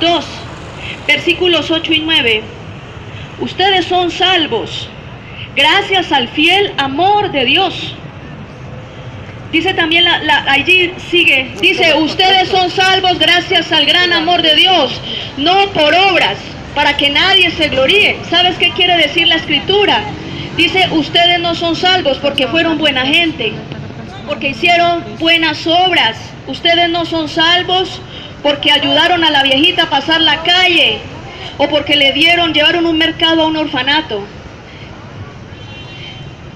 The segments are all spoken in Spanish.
2, versículos 8 y 9. Ustedes son salvos gracias al fiel amor de Dios. Dice también, allí sigue, dice, ustedes son salvos gracias al gran amor de Dios, no por obras, para que nadie se gloríe. ¿Sabes qué quiere decir la escritura? Dice, ustedes no son salvos porque fueron buena gente, porque hicieron buenas obras. Ustedes no son salvos porque ayudaron a la viejita a pasar la calle, o porque llevaron un mercado a un orfanato.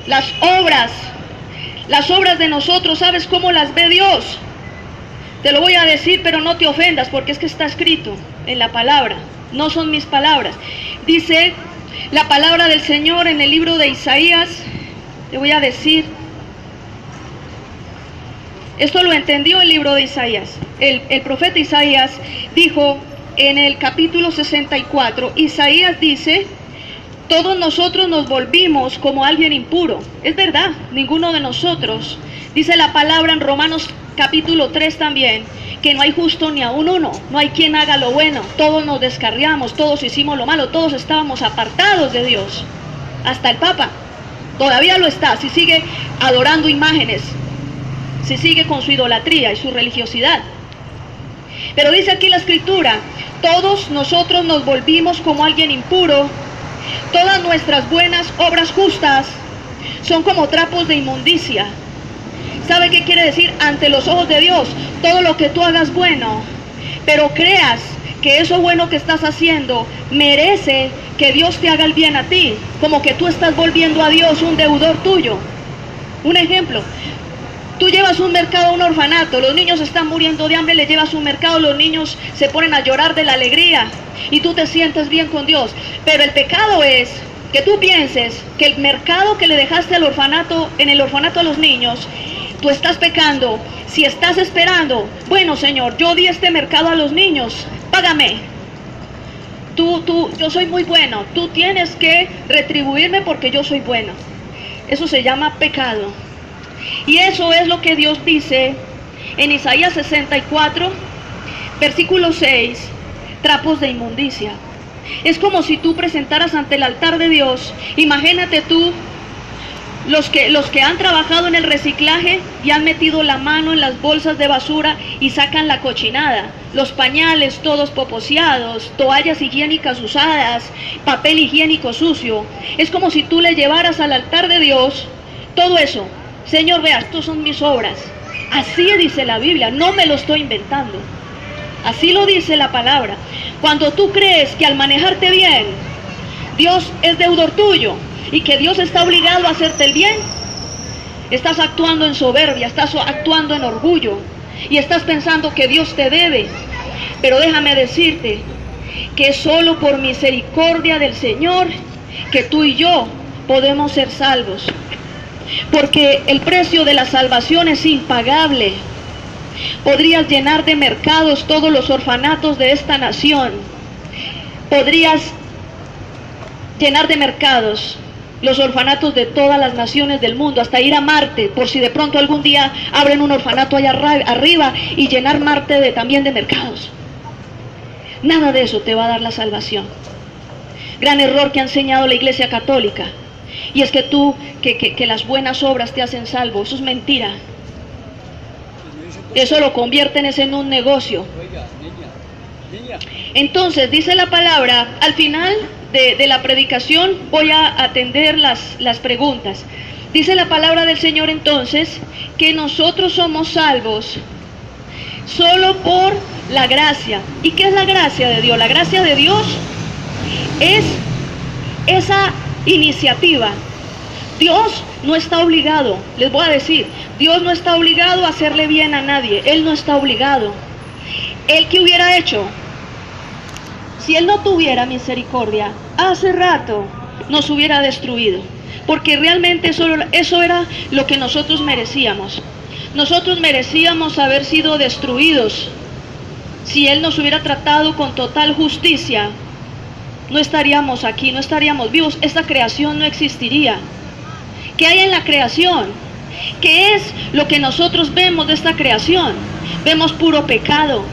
Las obras de nosotros, ¿sabes cómo las ve Dios? Te lo voy a decir, pero no te ofendas, porque es que está escrito en la palabra, no son mis palabras. Dice la palabra del Señor en el libro de Isaías, te voy a decir, esto lo entendió el libro de Isaías. El profeta Isaías dijo en el capítulo 64, Isaías dice, todos nosotros nos volvimos como alguien impuro. Es verdad, ninguno de nosotros. Dice la palabra en Romanos capítulo 3 también, que no hay justo ni aun uno, no hay quien haga lo bueno, todos nos descarriamos, todos hicimos lo malo, todos estábamos apartados de Dios. Hasta el Papa todavía lo está, si sigue adorando imágenes, si sigue con su idolatría y su religiosidad. Pero dice aquí la escritura, todos nosotros nos volvimos como alguien impuro. Todas nuestras buenas obras justas son como trapos de inmundicia. ¿Sabe qué quiere decir? Ante los ojos de Dios, todo lo que tú hagas bueno, pero creas que eso bueno que estás haciendo merece que Dios te haga el bien a ti, como que tú estás volviendo a Dios un deudor tuyo. Un ejemplo, tú llevas un mercado a un orfanato, los niños están muriendo de hambre, le llevas un mercado, los niños se ponen a llorar de la alegría y tú te sientes bien con Dios. Pero el pecado es que tú pienses que el mercado que le dejaste al orfanato, en el orfanato a los niños, tú estás pecando. Si estás esperando, bueno Señor, yo di este mercado a los niños, págame. Yo soy muy bueno, tú tienes que retribuirme porque yo soy bueno. Eso se llama pecado. Y eso es lo que Dios dice en Isaías 64, versículo 6, trapos de inmundicia. Es como si tú presentaras ante el altar de Dios, imagínate tú, los que han trabajado en el reciclaje y han metido la mano en las bolsas de basura y sacan la cochinada, los pañales todos poposeados, toallas higiénicas usadas, papel higiénico sucio. Es como si tú le llevaras al altar de Dios todo eso. Señor, vea, estas son mis obras. Así dice la Biblia, no me lo estoy inventando. Así lo dice la palabra. Cuando tú crees que al manejarte bien, Dios es deudor tuyo y que Dios está obligado a hacerte el bien, estás actuando en soberbia, estás actuando en orgullo y estás pensando que Dios te debe. Pero déjame decirte que es solo por misericordia del Señor que tú y yo podemos ser salvos. Porque el precio de la salvación es impagable. Podrías llenar de mercados todos los orfanatos de esta nación. Podrías llenar de mercados los orfanatos de todas las naciones del mundo, hasta ir a Marte, por si de pronto algún día abren un orfanato allá arriba y llenar Marte también de mercados. Nada de eso te va a dar la salvación. Gran error que ha enseñado la Iglesia Católica. Y es que que las buenas obras te hacen salvo. Eso es mentira. Eso lo convierten en un negocio. Entonces dice la palabra, al final de la predicación voy a atender las preguntas. Dice la palabra del Señor entonces que nosotros somos salvos solo por la gracia. ¿Y qué es la gracia de Dios? La gracia de Dios es esa iniciativa. Dios no está obligado, les voy a decir, Dios no está obligado a hacerle bien a nadie. Él no está obligado. ¿Él qué hubiera hecho? Si Él no tuviera misericordia, hace rato nos hubiera destruido, porque realmente eso era lo que nosotros merecíamos. Nosotros merecíamos haber sido destruidos. Si Él nos hubiera tratado con total justicia, no estaríamos aquí, no estaríamos vivos, esta creación no existiría. ¿Qué hay en la creación? ¿Qué es lo que nosotros vemos de esta creación? Vemos puro pecado,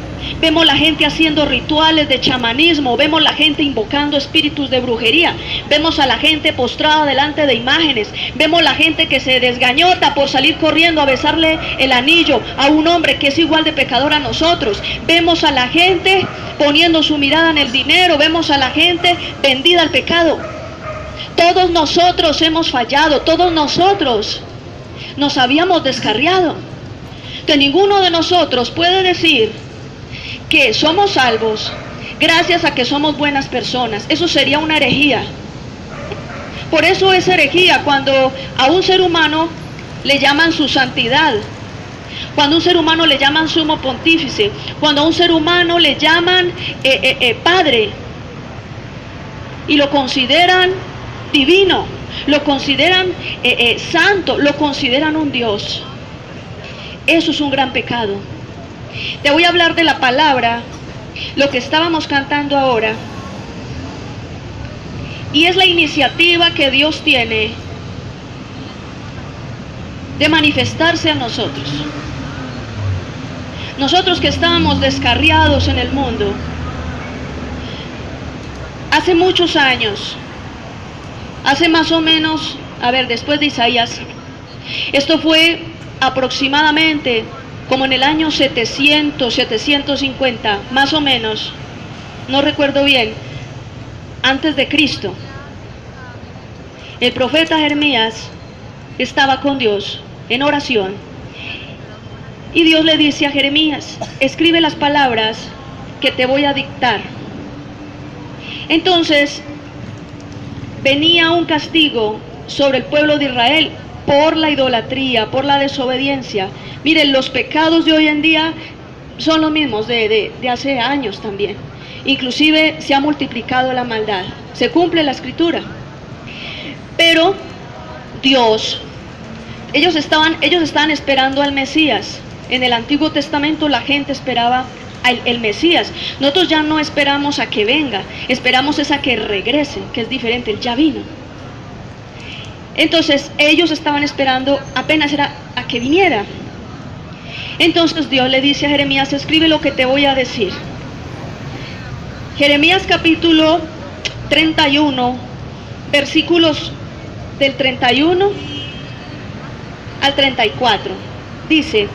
Vemos la gente haciendo rituales de chamanismo, vemos la gente invocando espíritus de brujería, vemos a la gente postrada delante de imágenes, vemos la gente que se desgañota por salir corriendo a besarle el anillo a un hombre que es igual de pecador a nosotros, vemos a la gente poniendo su mirada en el dinero, vemos a la gente vendida al pecado. Todos nosotros hemos fallado, todos nosotros nos habíamos descarriado. Que ninguno de nosotros puede decir que somos salvos gracias a que somos buenas personas. Eso sería una herejía. Por eso es herejía cuando a un ser humano le llaman su santidad, cuando a un ser humano le llaman sumo pontífice, cuando a un ser humano le llaman padre y lo consideran divino, lo consideran santo, lo consideran un Dios. Eso es un gran pecado. Te voy a hablar de la palabra, lo que estábamos cantando ahora, y es la iniciativa que Dios tiene de manifestarse a nosotros. Nosotros que estábamos descarriados en el mundo, hace muchos años, hace más o menos, después de Isaías, esto fue aproximadamente como en el año 700, 750, más o menos, no recuerdo bien, antes de Cristo. El profeta Jeremías estaba con Dios en oración y Dios le dice a Jeremías: escribe las palabras que te voy a dictar. Entonces venía un castigo sobre el pueblo de Israel por la idolatría, por la desobediencia. Miren, los pecados de hoy en día son los mismos de hace años también. Inclusive se ha multiplicado la maldad. Se cumple la escritura. Pero Dios, ellos estaban esperando al Mesías. En el Antiguo Testamento la gente esperaba el Mesías. Nosotros ya no esperamos a que venga, esperamos es a que regrese, que es diferente, él ya vino. Entonces ellos estaban esperando, apenas era a que viniera. Entonces Dios le dice a Jeremías: escribe lo que te voy a decir. Jeremías capítulo 31, versículos del 31 al 34. Dice: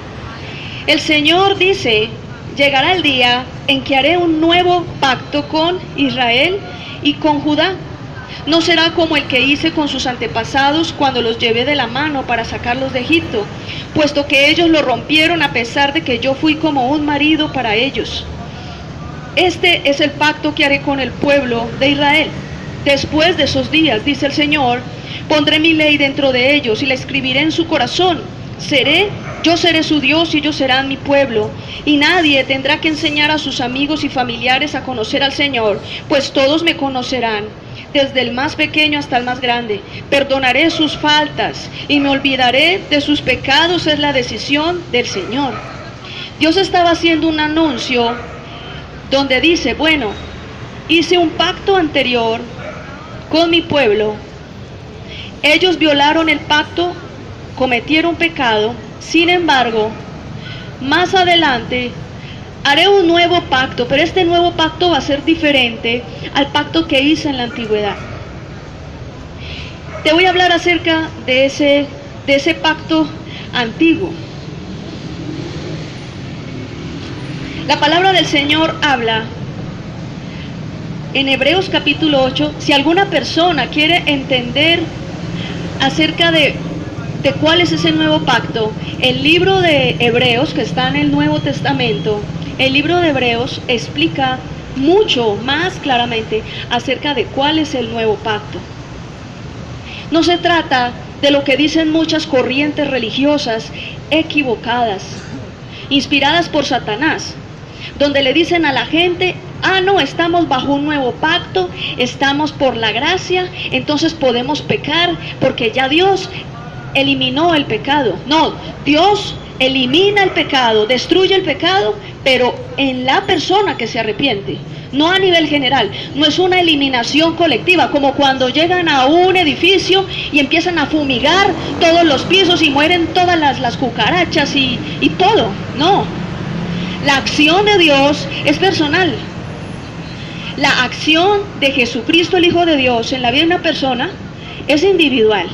el Señor dice, llegará el día en que haré un nuevo pacto con Israel y con Judá. No será como el que hice con sus antepasados cuando los llevé de la mano para sacarlos de Egipto, puesto que ellos lo rompieron a pesar de que yo fui como un marido para ellos. Este es el pacto que haré con el pueblo de Israel. Después de esos días, dice el Señor, pondré mi ley dentro de ellos y la escribiré en su corazón. Yo seré su Dios y ellos serán mi pueblo. Y nadie tendrá que enseñar a sus amigos y familiares a conocer al Señor, pues todos me conocerán, desde el más pequeño hasta el más grande. Perdonaré sus faltas y me olvidaré de sus pecados, es la decisión del Señor. Dios estaba haciendo un anuncio donde dice: bueno, hice un pacto anterior con mi pueblo, ellos violaron el pacto, cometieron pecado, sin embargo, más adelante haré un nuevo pacto, pero este nuevo pacto va a ser diferente al pacto que hice en la antigüedad. Te voy a hablar acerca de ese pacto antiguo. La palabra del Señor habla en Hebreos capítulo 8. Si alguna persona quiere entender acerca de cuál es ese nuevo pacto, el libro de Hebreos, que está en el Nuevo Testamento, el libro de Hebreos explica mucho más claramente acerca de cuál es el nuevo pacto. No se trata de lo que dicen muchas corrientes religiosas equivocadas, inspiradas por Satanás, donde le dicen a la gente: no, estamos bajo un nuevo pacto, estamos por la gracia, entonces podemos pecar porque ya Dios eliminó el pecado. No, Dios elimina el pecado, destruye el pecado, pero en la persona que se arrepiente, no a nivel general. No es una eliminación colectiva, como cuando llegan a un edificio y empiezan a fumigar todos los pisos y mueren todas las cucarachas y todo. No, La acción de Dios es personal. La acción de Jesucristo, el Hijo de Dios, en la vida de una persona es individual.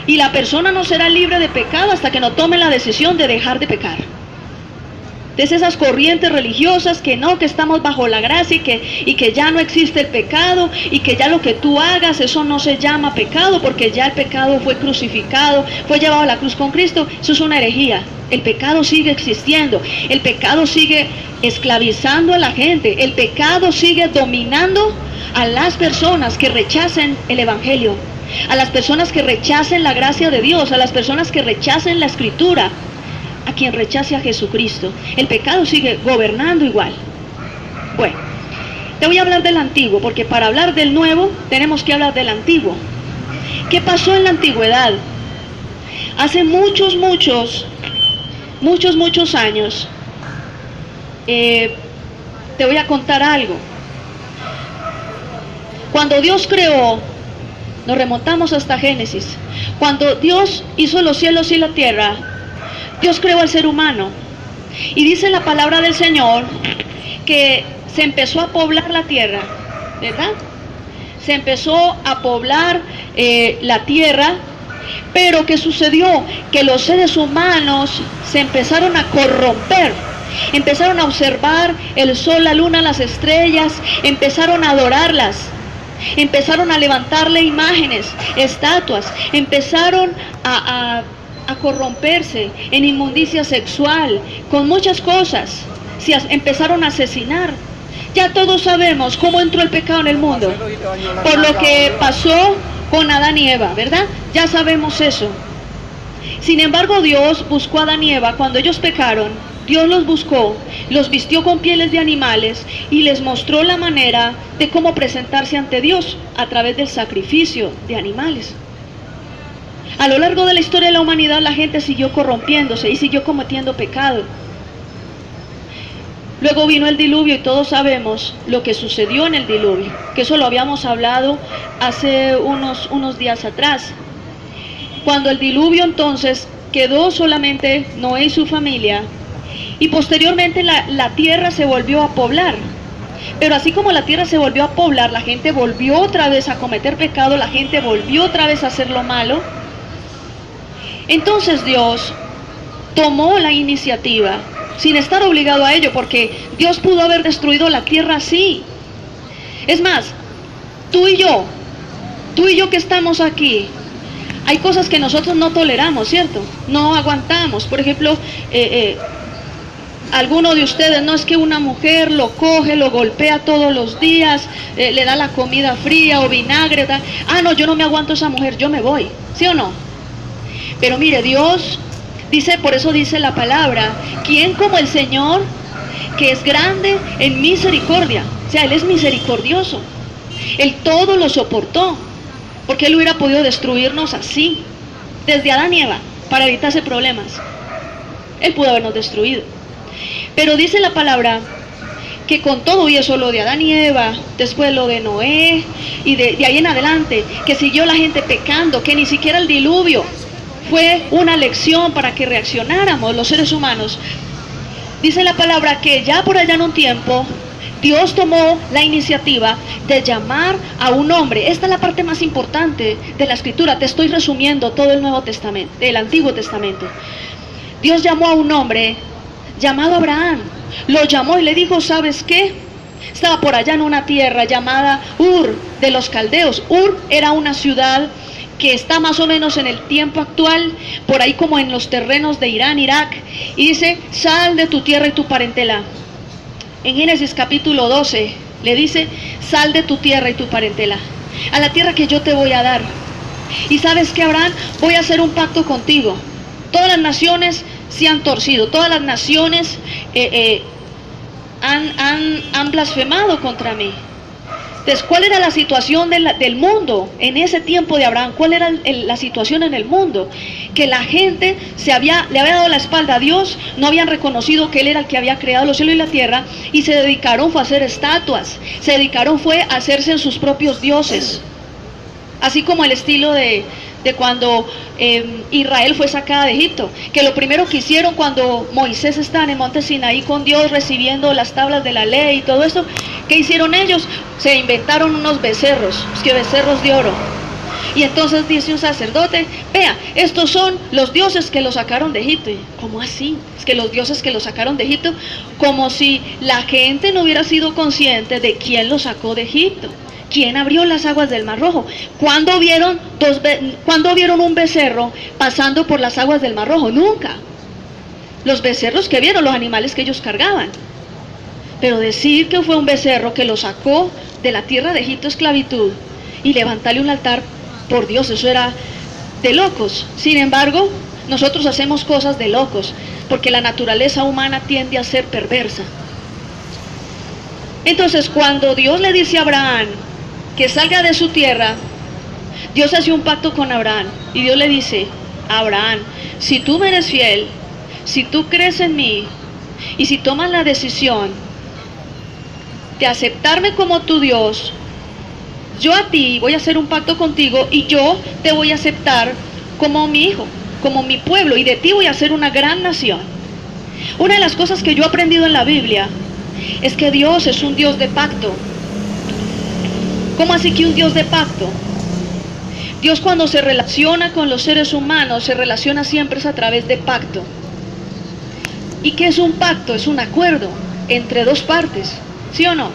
Y la persona no será libre de pecado hasta que no tome la decisión de dejar de pecar. Es esas corrientes religiosas que no, que estamos bajo la gracia y que ya no existe el pecado y que ya lo que tú hagas, eso no se llama pecado porque ya el pecado fue crucificado, fue llevado a la cruz con Cristo. Eso es una herejía. El pecado sigue existiendo, el pecado sigue esclavizando a la gente, el pecado sigue dominando a las personas que rechacen el Evangelio, a las personas que rechacen la gracia de Dios, a las personas que rechacen la Escritura. A quien rechace a Jesucristo, el pecado sigue gobernando igual. Bueno, te voy a hablar del antiguo, porque para hablar del nuevo tenemos que hablar del antiguo. ¿Qué pasó en la antigüedad? Hace muchos años, te voy a contar algo. Cuando Dios creó, nos remontamos hasta Génesis, cuando Dios hizo los cielos y la tierra, Dios creó al ser humano. Y dice la palabra del Señor que se empezó a poblar la tierra, ¿verdad? Se empezó a poblar la tierra, pero ¿qué sucedió? Que los seres humanos se empezaron a corromper. Empezaron a observar el sol, la luna, las estrellas, empezaron a adorarlas. Empezaron a levantarle imágenes, estatuas, empezaron a corromperse en inmundicia sexual, con muchas cosas. Empezaron a asesinar. Ya todos sabemos cómo entró el pecado en el mundo, por lo que pasó con Adán y Eva, ¿verdad? Ya sabemos eso. Sin embargo, Dios buscó a Adán y Eva cuando ellos pecaron. Dios los buscó, los vistió con pieles de animales y les mostró la manera de cómo presentarse ante Dios a través del sacrificio de animales. A lo largo de la historia de la humanidad, la gente siguió corrompiéndose y siguió cometiendo pecado. Luego vino el diluvio y todos sabemos lo que sucedió en el diluvio, que eso lo habíamos hablado hace unos días atrás. Cuando el diluvio entonces quedó solamente Noé y su familia, y posteriormente la tierra se volvió a poblar. Pero así como la tierra se volvió a poblar, la gente volvió otra vez a cometer pecado, la gente volvió otra vez a hacer lo malo. Entonces Dios tomó la iniciativa, sin estar obligado a ello, porque Dios pudo haber destruido la tierra así. Es más, tú y yo que estamos aquí, hay cosas que nosotros no toleramos, ¿cierto? No aguantamos. Por ejemplo, alguno de ustedes, no es que una mujer lo coge, lo golpea todos los días, le da la comida fría o vinagre, no, yo no me aguanto a esa mujer, yo me voy, ¿sí o no? Pero mire, Dios dice, por eso dice la palabra, ¿quién como el Señor, que es grande en misericordia? O sea, Él es misericordioso. Él todo lo soportó, porque Él hubiera podido destruirnos así, desde Adán y Eva, para evitarse problemas. Él pudo habernos destruido. Pero dice la palabra que con todo y eso, lo de Adán y Eva, después lo de Noé, y de ahí en adelante, que siguió la gente pecando, que ni siquiera el diluvio fue una lección para que reaccionáramos los seres humanos. Dice la palabra que ya por allá en un tiempo, Dios tomó la iniciativa de llamar a un hombre. Esta es la parte más importante de la Escritura. Te estoy resumiendo todo el Nuevo Testamento, el Antiguo Testamento. Dios llamó a un hombre llamado Abraham. Lo llamó y le dijo, ¿sabes qué? Estaba por allá en una tierra llamada Ur de los Caldeos. Ur era una ciudad que está más o menos en el tiempo actual, por ahí como en los terrenos de Irán, Irak, y dice, sal de tu tierra y tu parentela. En Génesis capítulo 12 le dice, sal de tu tierra y tu parentela, a la tierra que yo te voy a dar. Y sabes que, Abraham, voy a hacer un pacto contigo. Todas las naciones se han torcido, todas las naciones han blasfemado contra mí. Entonces, ¿cuál era la situación del mundo en ese tiempo de Abraham? ¿Cuál era la situación en el mundo? Que la gente le había dado la espalda a Dios, no habían reconocido que Él era el que había creado los cielos y la tierra, y se dedicaron fue a hacer estatuas, se dedicaron fue a hacerse en sus propios dioses. Así como el estilo de de cuando Israel fue sacada de Egipto, que lo primero que hicieron cuando Moisés está en el monte Sinaí con Dios recibiendo las tablas de la ley y todo esto, ¿qué hicieron ellos? Se inventaron unos becerros, que becerros de oro. Y entonces dice un sacerdote, vea, estos son los dioses que lo sacaron de Egipto. ¿Cómo así? Es que los dioses que lo sacaron de Egipto, como si la gente no hubiera sido consciente de quién lo sacó de Egipto. ¿Quién abrió las aguas del Mar Rojo? ¿Cuándo vieron un becerro pasando por las aguas del Mar Rojo? Nunca. Los becerros que vieron, los animales que ellos cargaban. Pero decir que fue un becerro que lo sacó de la tierra de Egipto, esclavitud, y levantarle un altar, por Dios, eso era de locos. Sin embargo, nosotros hacemos cosas de locos, porque la naturaleza humana tiende a ser perversa. Entonces, cuando Dios le dice a Abraham que salga de su tierra, Dios hace un pacto con Abraham, y Dios le dice a Abraham, si tú me eres fiel, si tú crees en mí, y si tomas la decisión de aceptarme como tu Dios, yo a ti voy a hacer un pacto contigo y yo te voy a aceptar como mi hijo, como mi pueblo, y de ti voy a hacer una gran nación. Una de las cosas que yo he aprendido en la Biblia es que Dios es un Dios de pacto. ¿Cómo así que un Dios de pacto? Dios, cuando se relaciona con los seres humanos, se relaciona siempre a través de pacto. ¿Y qué es un pacto? Es un acuerdo entre dos partes, ¿sí o no?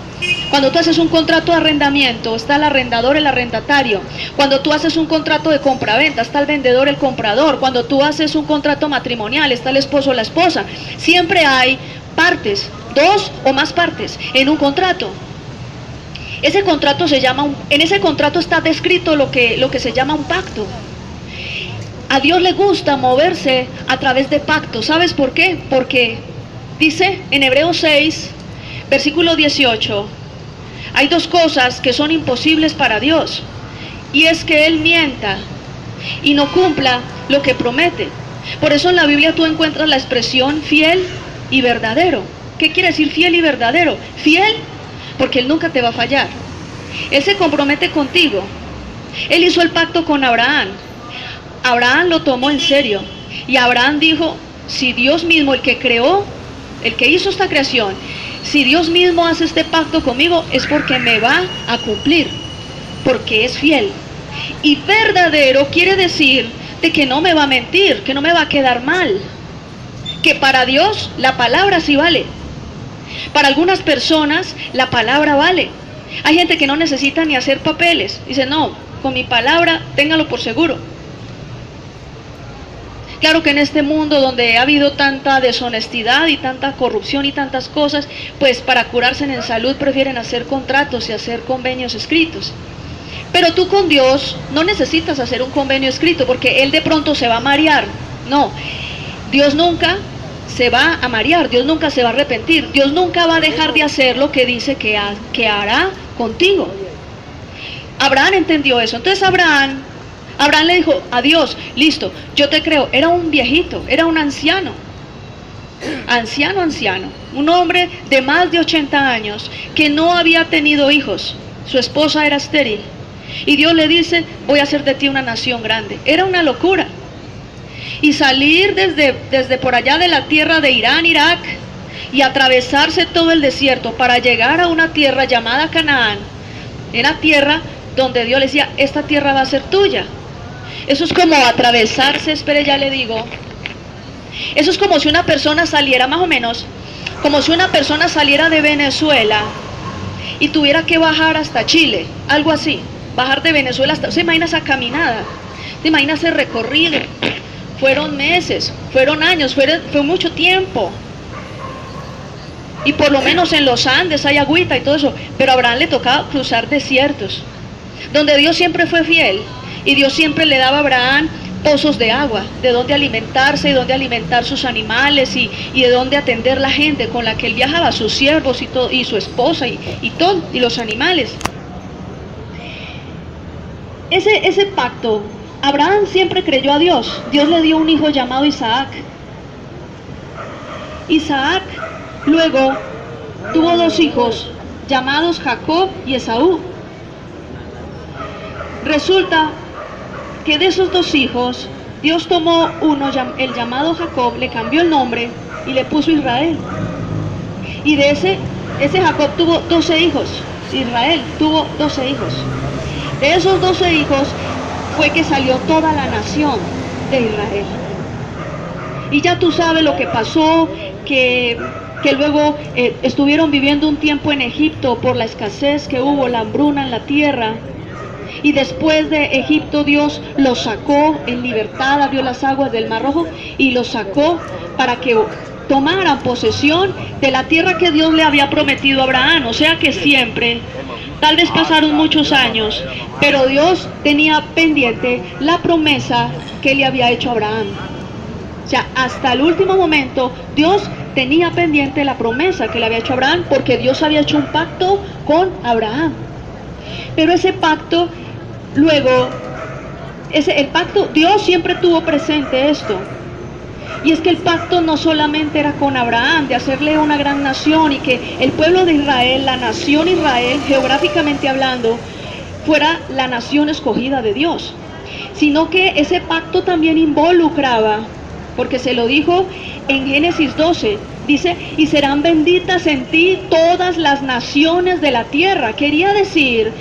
Cuando tú haces un contrato de arrendamiento, está el arrendador, el arrendatario. Cuando tú haces un contrato de compraventa, está el vendedor, el comprador. Cuando tú haces un contrato matrimonial, está el esposo o la esposa. Siempre hay partes, dos o más partes en un contrato. Ese contrato en ese contrato está descrito lo que se llama un pacto. A Dios le gusta moverse a través de pactos. ¿Sabes por qué? Porque dice en Hebreos 6, versículo 18, hay dos cosas que son imposibles para Dios, y es que Él mienta y no cumpla lo que promete. Por eso en la Biblia tú encuentras la expresión fiel y verdadero. ¿Qué quiere decir fiel y verdadero? Fiel porque Él nunca te va a fallar. Él se compromete contigo. Él hizo el pacto con Abraham. Abraham lo tomó en serio, y Abraham dijo, si Dios mismo, el que creó, el que hizo esta creación, si Dios mismo hace este pacto conmigo, es porque me va a cumplir, porque es fiel. Y verdadero quiere decir de que no me va a mentir, que no me va a quedar mal, que para Dios la palabra sí vale. Para algunas personas la palabra vale. Hay gente que no necesita ni hacer papeles, dice, no, con mi palabra téngalo por seguro. Claro que en este mundo donde ha habido tanta deshonestidad y tanta corrupción y tantas cosas, pues para curarse en salud prefieren hacer contratos y hacer convenios escritos. Pero tú con Dios no necesitas hacer un convenio escrito, porque Él de pronto se va a marear. No, Dios nunca se va a marear, Dios nunca se va a arrepentir, Dios nunca va a dejar de hacer lo que dice que hará contigo. Abraham entendió eso. Entonces Abraham le dijo a Dios, listo, yo te creo. Era un viejito, era un anciano, un hombre de más de 80 años, que no había tenido hijos, su esposa era estéril, y Dios le dice, voy a hacer de ti una nación grande. Era una locura. Y salir desde por allá de la tierra de Irán, Irak, y atravesarse todo el desierto para llegar a una tierra llamada Canaán, era tierra donde Dios le decía, esta tierra va a ser tuya. Eso es como atravesarse, espere, ya le digo. Eso es como si una persona saliera, más o menos, como si una persona saliera de Venezuela y tuviera que bajar hasta Chile, algo así. Bajar de Venezuela hasta... ¿Se imagina esa caminada? ¿Se imagina ese recorrido? Fueron meses, fueron años, fue mucho tiempo. Y por lo menos en los Andes hay agüita y todo eso. Pero a Abraham le tocaba cruzar desiertos, donde Dios siempre fue fiel. Y Dios siempre le daba a Abraham pozos de agua, de donde alimentarse y donde alimentar sus animales y de donde atender la gente con la que él viajaba, sus siervos y todo, y su esposa y todo, y los animales. Ese pacto, Abraham siempre creyó a Dios. Dios le dio un hijo llamado Isaac. Isaac luego tuvo dos hijos llamados Jacob y Esaú. Resulta que de esos dos hijos, Dios tomó uno, el llamado Jacob, le cambió el nombre y le puso Israel. Y de ese Jacob tuvo 12 hijos. Israel tuvo 12 hijos. De esos 12 hijos fue que salió toda la nación de Israel. Y ya tú sabes lo que pasó, que luego estuvieron viviendo un tiempo en Egipto por la escasez que hubo, la hambruna en la tierra. Y después de Egipto Dios los sacó en libertad, abrió las aguas del Mar Rojo y los sacó para que tomaran posesión de la tierra que Dios le había prometido a Abraham. O sea que siempre, tal vez pasaron muchos años, pero Dios tenía pendiente la promesa que le había hecho a Abraham. O sea, hasta el último momento Dios tenía pendiente la promesa que le había hecho a Abraham, porque Dios había hecho un pacto con Abraham. Pero ese pacto, luego, el pacto, Dios siempre tuvo presente esto. Y es que el pacto no solamente era con Abraham, de hacerle una gran nación y que el pueblo de Israel, la nación Israel, geográficamente hablando, fuera la nación escogida de Dios, sino que ese pacto también involucraba, porque se lo dijo en Génesis 12, dice, y serán benditas en ti todas las naciones de la tierra. Quería decir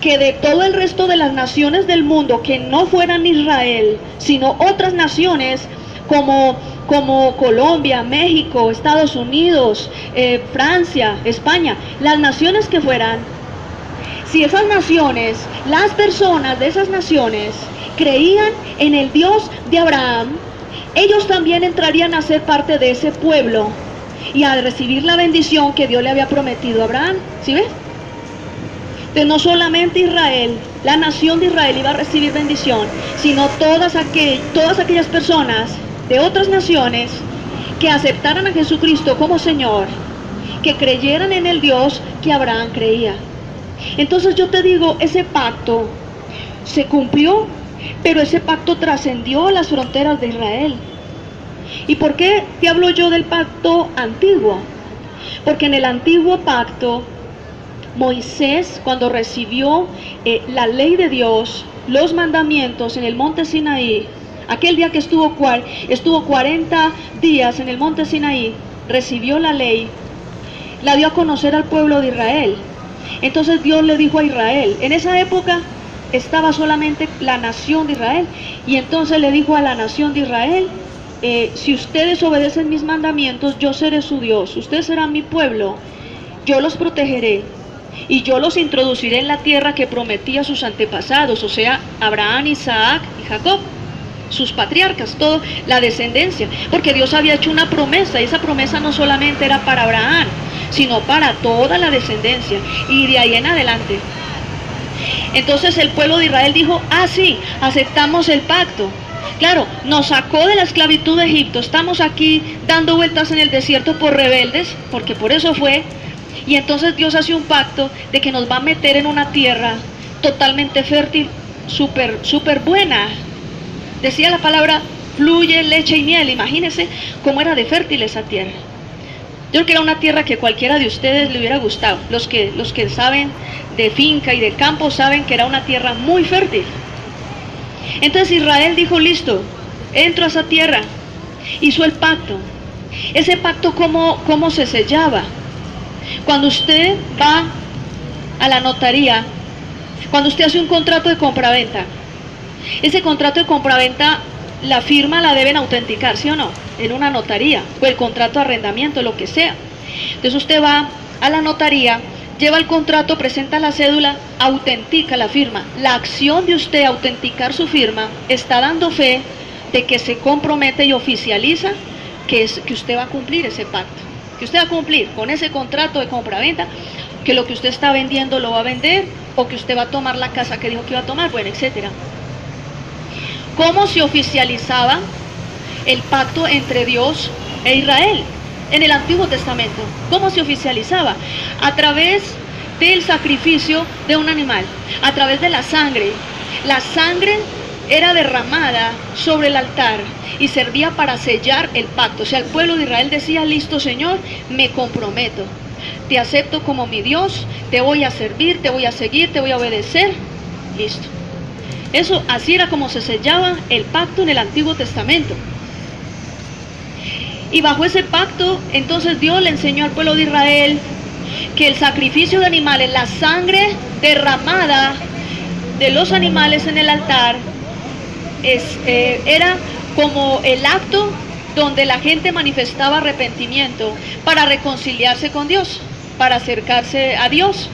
que de todo el resto de las naciones del mundo que no fueran Israel, sino otras naciones como Colombia, México, Estados Unidos, Francia, España, las naciones que fueran, si esas naciones, las personas de esas naciones creían en el Dios de Abraham, ellos también entrarían a ser parte de ese pueblo y a recibir la bendición que Dios le había prometido a Abraham. ¿Sí ves? Entonces no solamente Israel, la nación de Israel iba a recibir bendición, sino todas aquellas personas de otras naciones que aceptaran a Jesucristo como Señor, que creyeran en el Dios que Abraham creía. Entonces yo te digo, ese pacto se cumplió, pero ese pacto trascendió las fronteras de Israel. ¿Y por qué te hablo yo del pacto antiguo? Porque en el antiguo pacto, Moisés, cuando recibió la ley de Dios, los mandamientos en el monte Sinaí, aquel día que estuvo 40 días en el monte Sinaí, recibió la ley, la dio a conocer al pueblo de Israel. Entonces Dios le dijo a Israel, en esa época estaba solamente la nación de Israel, y entonces le dijo a la nación de Israel, si ustedes obedecen mis mandamientos, yo seré su Dios, ustedes serán mi pueblo, yo los protegeré, y yo los introduciré en la tierra que prometí a sus antepasados, o sea, Abraham, Isaac y Jacob, sus patriarcas, toda la descendencia, porque Dios había hecho una promesa, y esa promesa no solamente era para Abraham, sino para toda la descendencia, y de ahí en adelante. Entonces el pueblo de Israel dijo, sí, aceptamos el pacto. Claro, nos sacó de la esclavitud de Egipto, estamos aquí dando vueltas en el desierto por rebeldes, porque por eso fue, y entonces Dios hace un pacto de que nos va a meter en una tierra totalmente fértil, súper buena. Decía la palabra, fluye leche y miel. Imagínense cómo era de fértil esa tierra. Yo creo que era una tierra que cualquiera de ustedes le hubiera gustado. Los que saben de finca y de campo saben que era una tierra muy fértil. Entonces Israel dijo, listo, entro a esa tierra. Hizo el pacto. Ese pacto, ¿cómo se sellaba? Cuando usted va a la notaría, cuando usted hace un contrato de compraventa, ese contrato de compraventa, la firma la deben autenticar, ¿sí o no? En una notaría, o el contrato de arrendamiento, lo que sea. Entonces usted va a la notaría, lleva el contrato, presenta la cédula, autentica la firma. La acción de usted autenticar su firma está dando fe de que se compromete y oficializa que usted va a cumplir ese pacto, que usted va a cumplir con ese contrato de compraventa, que lo que usted está vendiendo lo va a vender, o que usted va a tomar la casa que dijo que iba a tomar, bueno, etcétera. ¿Cómo se oficializaba el pacto entre Dios e Israel en el Antiguo Testamento? ¿Cómo se oficializaba? A través del sacrificio de un animal, a través de la sangre. La sangre era derramada sobre el altar y servía para sellar el pacto. O sea, el pueblo de Israel decía, listo, Señor, me comprometo, te acepto como mi Dios, te voy a servir, te voy a seguir, te voy a obedecer, listo. Eso, así era como se sellaba el pacto en el Antiguo Testamento. Y bajo ese pacto, entonces Dios le enseñó al pueblo de Israel que el sacrificio de animales, la sangre derramada de los animales en el altar, era como el acto donde la gente manifestaba arrepentimiento para reconciliarse con Dios, para acercarse a Dios.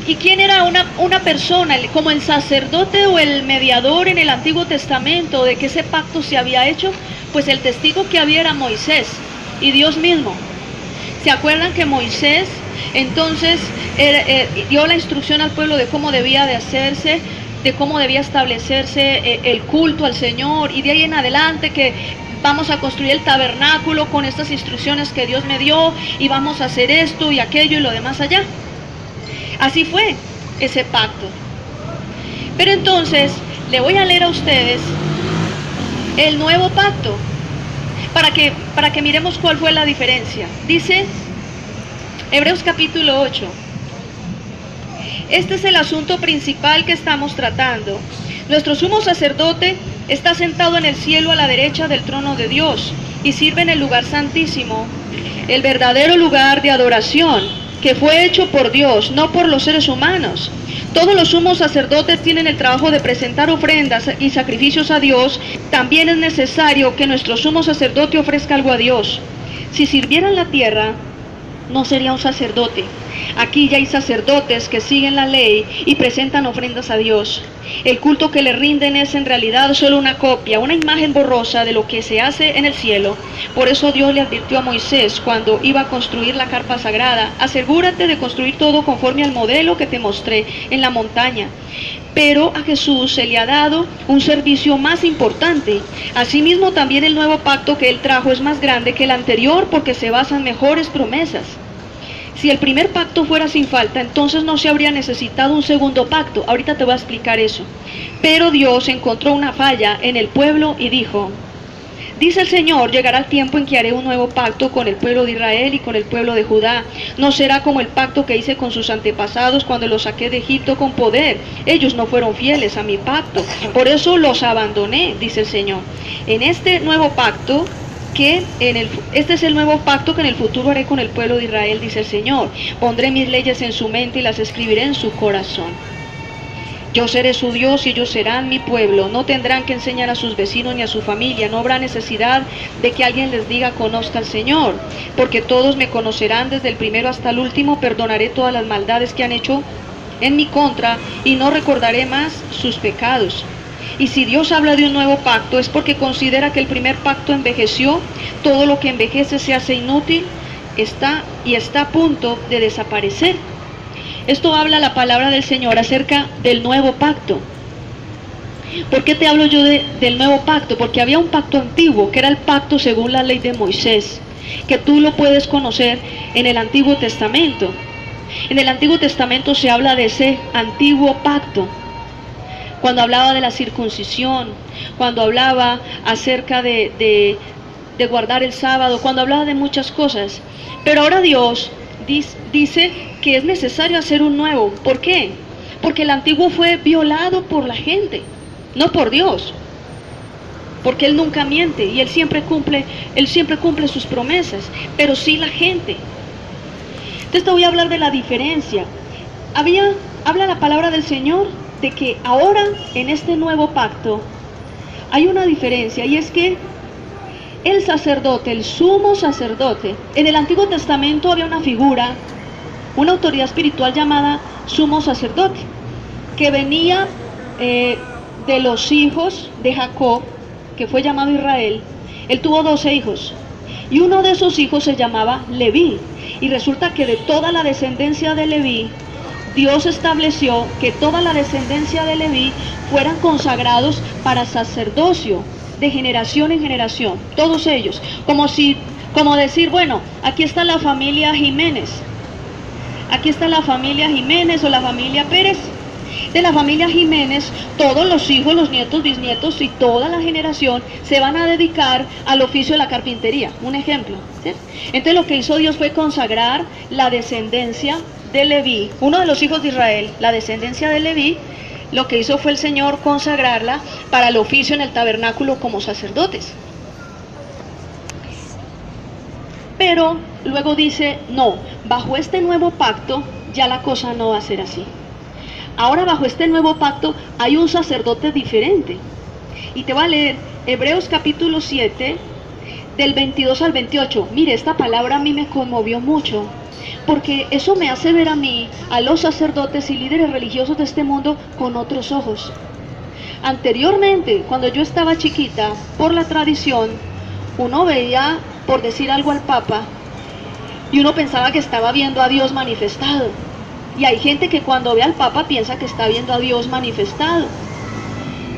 ¿Y quién era una persona, como el sacerdote o el mediador en el Antiguo Testamento de que ese pacto se había hecho? Pues el testigo que había era Moisés y Dios mismo. ¿Se acuerdan que Moisés entonces dio la instrucción al pueblo de cómo debía de hacerse, de cómo debía establecerse el culto al Señor, y de ahí en adelante que vamos a construir el tabernáculo con estas instrucciones que Dios me dio, y vamos a hacer esto y aquello y lo demás allá? Así fue ese pacto. Pero entonces le voy a leer a ustedes el nuevo pacto para que miremos cuál fue la diferencia. Dice Hebreos capítulo 8. Este es el asunto principal que estamos tratando. Nuestro sumo sacerdote está sentado en el cielo a la derecha del trono de Dios y sirve en el lugar santísimo, el verdadero lugar de adoración, que fue hecho por Dios, no por los seres humanos. Todos los sumos sacerdotes tienen el trabajo de presentar ofrendas y sacrificios a Dios. También es necesario que nuestro sumo sacerdote ofrezca algo a Dios. Si sirviera en la tierra, no sería un sacerdote. Aquí ya hay sacerdotes que siguen la ley y presentan ofrendas a Dios. El culto que le rinden es en realidad solo una copia, una imagen borrosa de lo que se hace en el cielo. Por eso Dios le advirtió a Moisés cuando iba a construir la carpa sagrada: asegúrate de construir todo conforme al modelo que te mostré en la montaña. Pero a Jesús se le ha dado un servicio más importante. Asimismo, también el nuevo pacto que Él trajo es más grande que el anterior porque se basa en mejores promesas. Si el primer pacto fuera sin falta, entonces no se habría necesitado un segundo pacto. Ahorita te voy a explicar eso. Pero Dios encontró una falla en el pueblo y dijo: dice el Señor, llegará el tiempo en que haré un nuevo pacto con el pueblo de Israel y con el pueblo de Judá. No será como el pacto que hice con sus antepasados cuando los saqué de Egipto con poder. Ellos no fueron fieles a mi pacto, por eso los abandoné, dice el Señor. En este nuevo pacto este es el nuevo pacto que en el futuro haré con el pueblo de Israel, dice el Señor. Pondré mis leyes en su mente y las escribiré en su corazón. Yo seré su Dios y ellos serán mi pueblo. No tendrán que enseñar a sus vecinos ni a su familia. No habrá necesidad de que alguien les diga: conozca al Señor, porque todos me conocerán desde el primero hasta el último. Perdonaré todas las maldades que han hecho en mi contra y no recordaré más sus pecados. Y si Dios habla de un nuevo pacto, es porque considera que el primer pacto envejeció. Todo lo que envejece se hace inútil, está a punto de desaparecer. Esto habla la palabra del Señor acerca del nuevo pacto. ¿Por qué te hablo yo del nuevo pacto? Porque había un pacto antiguo, que era el pacto según la ley de Moisés, que tú lo puedes conocer en el Antiguo Testamento. En el Antiguo Testamento se habla de ese antiguo pacto, cuando hablaba de la circuncisión, cuando hablaba acerca de guardar el sábado, cuando hablaba de muchas cosas. Pero ahora Dios dice que es necesario hacer un nuevo. ¿Por qué? Porque el antiguo fue violado por la gente, no por Dios. Porque Él nunca miente y Él siempre cumple sus promesas, pero sí la gente. Entonces te voy a hablar de la diferencia. Habla la palabra del Señor de que ahora en este nuevo pacto hay una diferencia, y es que el sacerdote, el sumo sacerdote, en el Antiguo Testamento había una figura, una autoridad espiritual llamada sumo sacerdote, que venía de los hijos de Jacob, que fue llamado Israel. Él tuvo 12 hijos, y uno de esos hijos se llamaba Leví, y resulta que de toda la descendencia de Leví, Dios estableció que toda la descendencia de Leví fueran consagrados para sacerdocio de generación en generación, todos ellos, como decir, bueno, aquí está la familia Jiménez, aquí está la familia Jiménez o la familia Pérez. De la familia Jiménez, todos los hijos, los nietos, bisnietos y toda la generación se van a dedicar al oficio de la carpintería, un ejemplo, ¿sí? Entonces lo que hizo Dios fue consagrar la descendencia de Leví, uno de los hijos de Israel, la descendencia de Leví, lo que hizo fue el Señor consagrarla para el oficio en el tabernáculo como sacerdotes. Pero luego dice, no, bajo este nuevo pacto ya la cosa no va a ser así. Ahora bajo este nuevo pacto hay un sacerdote diferente. Y te voy a leer Hebreos capítulo 7, del 22 al 28. Mire, esta palabra a mí me conmovió mucho, porque eso me hace ver a mí, a los sacerdotes y líderes religiosos de este mundo, con otros ojos. Anteriormente, cuando yo estaba chiquita, por la tradición, uno veía, por decir algo, al Papa, y uno pensaba que estaba viendo a Dios manifestado. Y hay gente que cuando ve al Papa piensa que está viendo a Dios manifestado.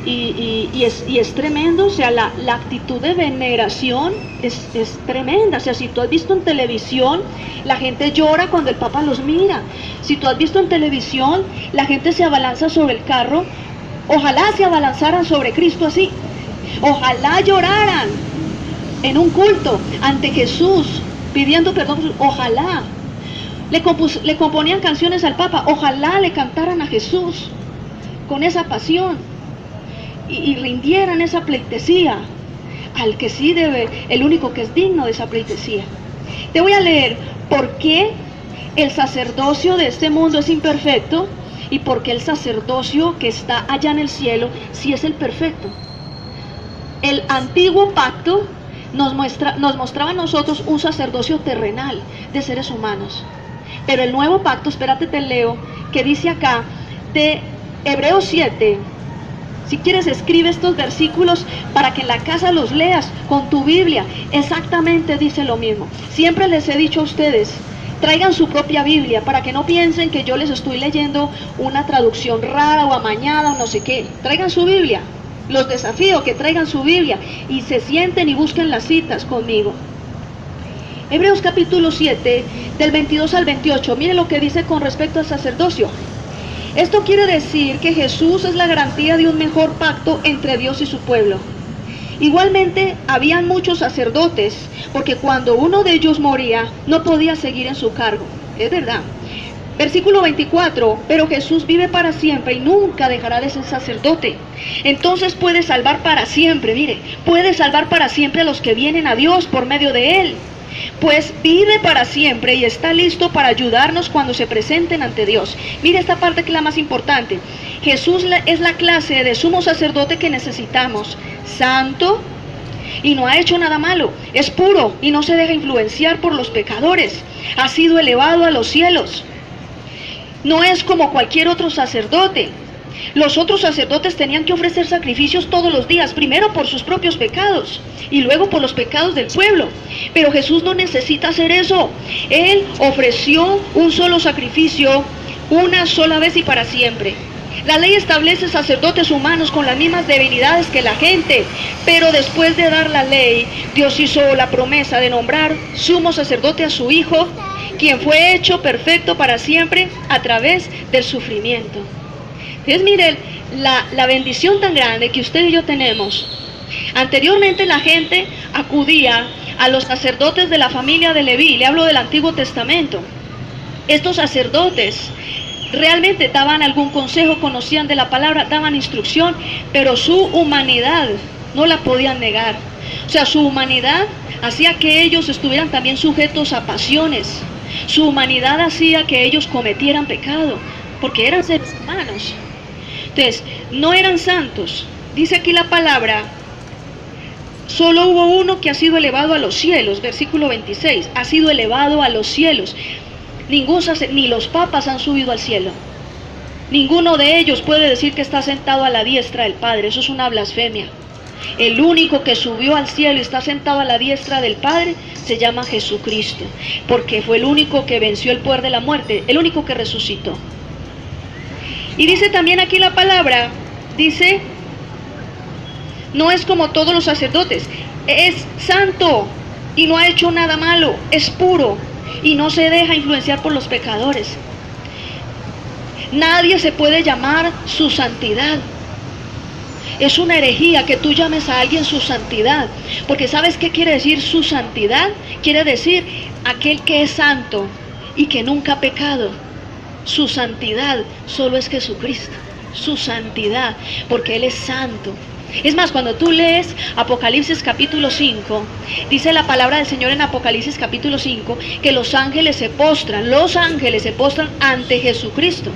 Y es tremendo, o sea, la actitud de veneración es tremenda. O sea, si tú has visto en televisión, la gente llora cuando el Papa los mira. Si tú has visto en televisión, la gente se abalanza sobre el carro. Ojalá se abalanzaran sobre Cristo así. Ojalá lloraran en un culto ante Jesús, pidiendo perdón. Ojalá. Le componían canciones al Papa. Ojalá le cantaran a Jesús con esa pasión. Y rindieran esa pleitesía al que sí debe, el único que es digno de esa pleitesía. Te voy a leer por qué el sacerdocio de este mundo es imperfecto y por qué el sacerdocio que está allá en el cielo sí es el perfecto. El antiguo pacto nos mostraba a nosotros un sacerdocio terrenal de seres humanos, pero el nuevo pacto, espérate te leo, que dice acá de Hebreos 7. Si quieres, escribe estos versículos para que en la casa los leas con tu Biblia. Exactamente dice lo mismo. Siempre les he dicho a ustedes, traigan su propia Biblia para que no piensen que yo les estoy leyendo una traducción rara o amañada o no sé qué. Traigan su Biblia. Los desafío que traigan su Biblia y se sienten y busquen las citas conmigo. Hebreos capítulo 7, del 22 al 28. Mire lo que dice con respecto al sacerdocio. Esto quiere decir que Jesús es la garantía de un mejor pacto entre Dios y su pueblo. Igualmente, habían muchos sacerdotes, porque cuando uno de ellos moría, no podía seguir en su cargo. Es verdad. Versículo 24, pero Jesús vive para siempre y nunca dejará de ser sacerdote. Entonces puede salvar para siempre, mire, puede salvar para siempre a los que vienen a Dios por medio de Él. Pues vive para siempre y está listo para ayudarnos cuando se presenten ante Dios. Mire esta parte que es la más importante. Jesús es la clase de sumo sacerdote que necesitamos. Santo y no ha hecho nada malo. Es puro y no se deja influenciar por los pecadores. Ha sido elevado a los cielos. No es como cualquier otro sacerdote. Los otros sacerdotes tenían que ofrecer sacrificios todos los días, primero por sus propios pecados y luego por los pecados del pueblo. Pero Jesús no necesita hacer eso. Él ofreció un solo sacrificio, una sola vez y para siempre. La ley establece sacerdotes humanos con las mismas debilidades que la gente, pero después de dar la ley, Dios hizo la promesa de nombrar sumo sacerdote a su Hijo, quien fue hecho perfecto para siempre a través del sufrimiento. Entonces miren, la bendición tan grande que usted y yo tenemos. Anteriormente la gente acudía a los sacerdotes de la familia de Leví, le hablo del Antiguo Testamento. Estos sacerdotes realmente daban algún consejo, conocían de la palabra, daban instrucción, pero su humanidad no la podían negar. O sea, su humanidad hacía que ellos estuvieran también sujetos a pasiones. Su humanidad hacía que ellos cometieran pecado, porque eran seres humanos. Entonces, no eran santos. Dice aquí la palabra, solo hubo uno que ha sido elevado a los cielos, versículo 26, ha sido elevado a los cielos. Ni los papas han subido al cielo. Ninguno de ellos puede decir que está sentado a la diestra del Padre, eso es una blasfemia. El único que subió al cielo y está sentado a la diestra del Padre se llama Jesucristo, porque fue el único que venció el poder de la muerte, el único que resucitó. Y dice también aquí la palabra, dice, no es como todos los sacerdotes, es santo y no ha hecho nada malo, es puro y no se deja influenciar por los pecadores. Nadie se puede llamar su santidad. Es una herejía que tú llames a alguien su santidad, porque ¿sabes qué quiere decir su santidad? Quiere decir aquel que es santo y que nunca ha pecado. Su santidad solo es Jesucristo. Su santidad, porque Él es santo. Es más, cuando tú lees Apocalipsis capítulo 5, dice la palabra del Señor en Apocalipsis capítulo 5, que los ángeles se postran ante Jesucristo.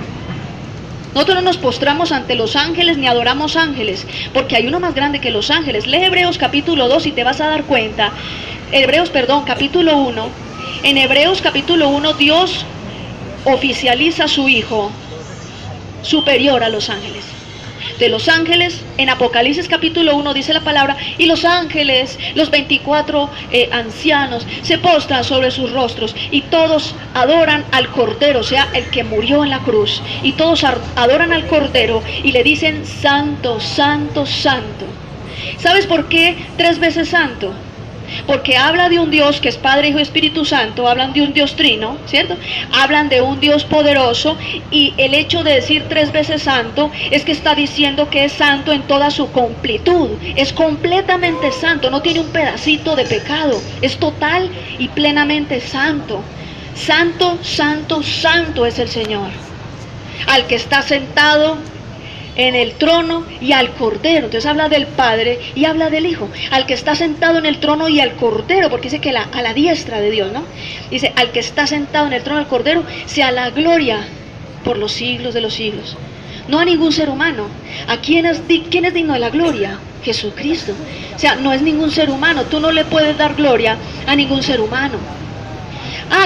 Nosotros no nos postramos ante los ángeles ni adoramos ángeles, porque hay uno más grande que los ángeles. Lee Hebreos capítulo 2 y te vas a dar cuenta. Capítulo 1. En Hebreos capítulo 1 Dios oficializa a su Hijo superior a los ángeles. De los ángeles, en Apocalipsis capítulo 1 dice la palabra, y los ángeles, los 24 ancianos, se postran sobre sus rostros, y todos adoran al Cordero, o sea, el que murió en la cruz, y todos adoran al Cordero, y le dicen, santo, santo, santo. ¿Sabes por qué 3 veces santo? Porque habla de un Dios que es Padre, Hijo y Espíritu Santo, hablan de un Dios trino, ¿cierto? Hablan de un Dios poderoso, y el hecho de decir 3 veces santo es que está diciendo que es santo en toda su completud, es completamente santo, no tiene un pedacito de pecado, es total y plenamente santo. Santo, santo, santo es el Señor, al que está sentado en el trono y al Cordero. Entonces habla del Padre y habla del Hijo, al que está sentado en el trono y al Cordero, porque dice que a la diestra de Dios, ¿no? Dice, al que está sentado en el trono del Cordero, sea la gloria por los siglos de los siglos. No a ningún ser humano. ¿A quién es digno de la gloria? Jesucristo. O sea, no es ningún ser humano. Tú no le puedes dar gloria a ningún ser humano.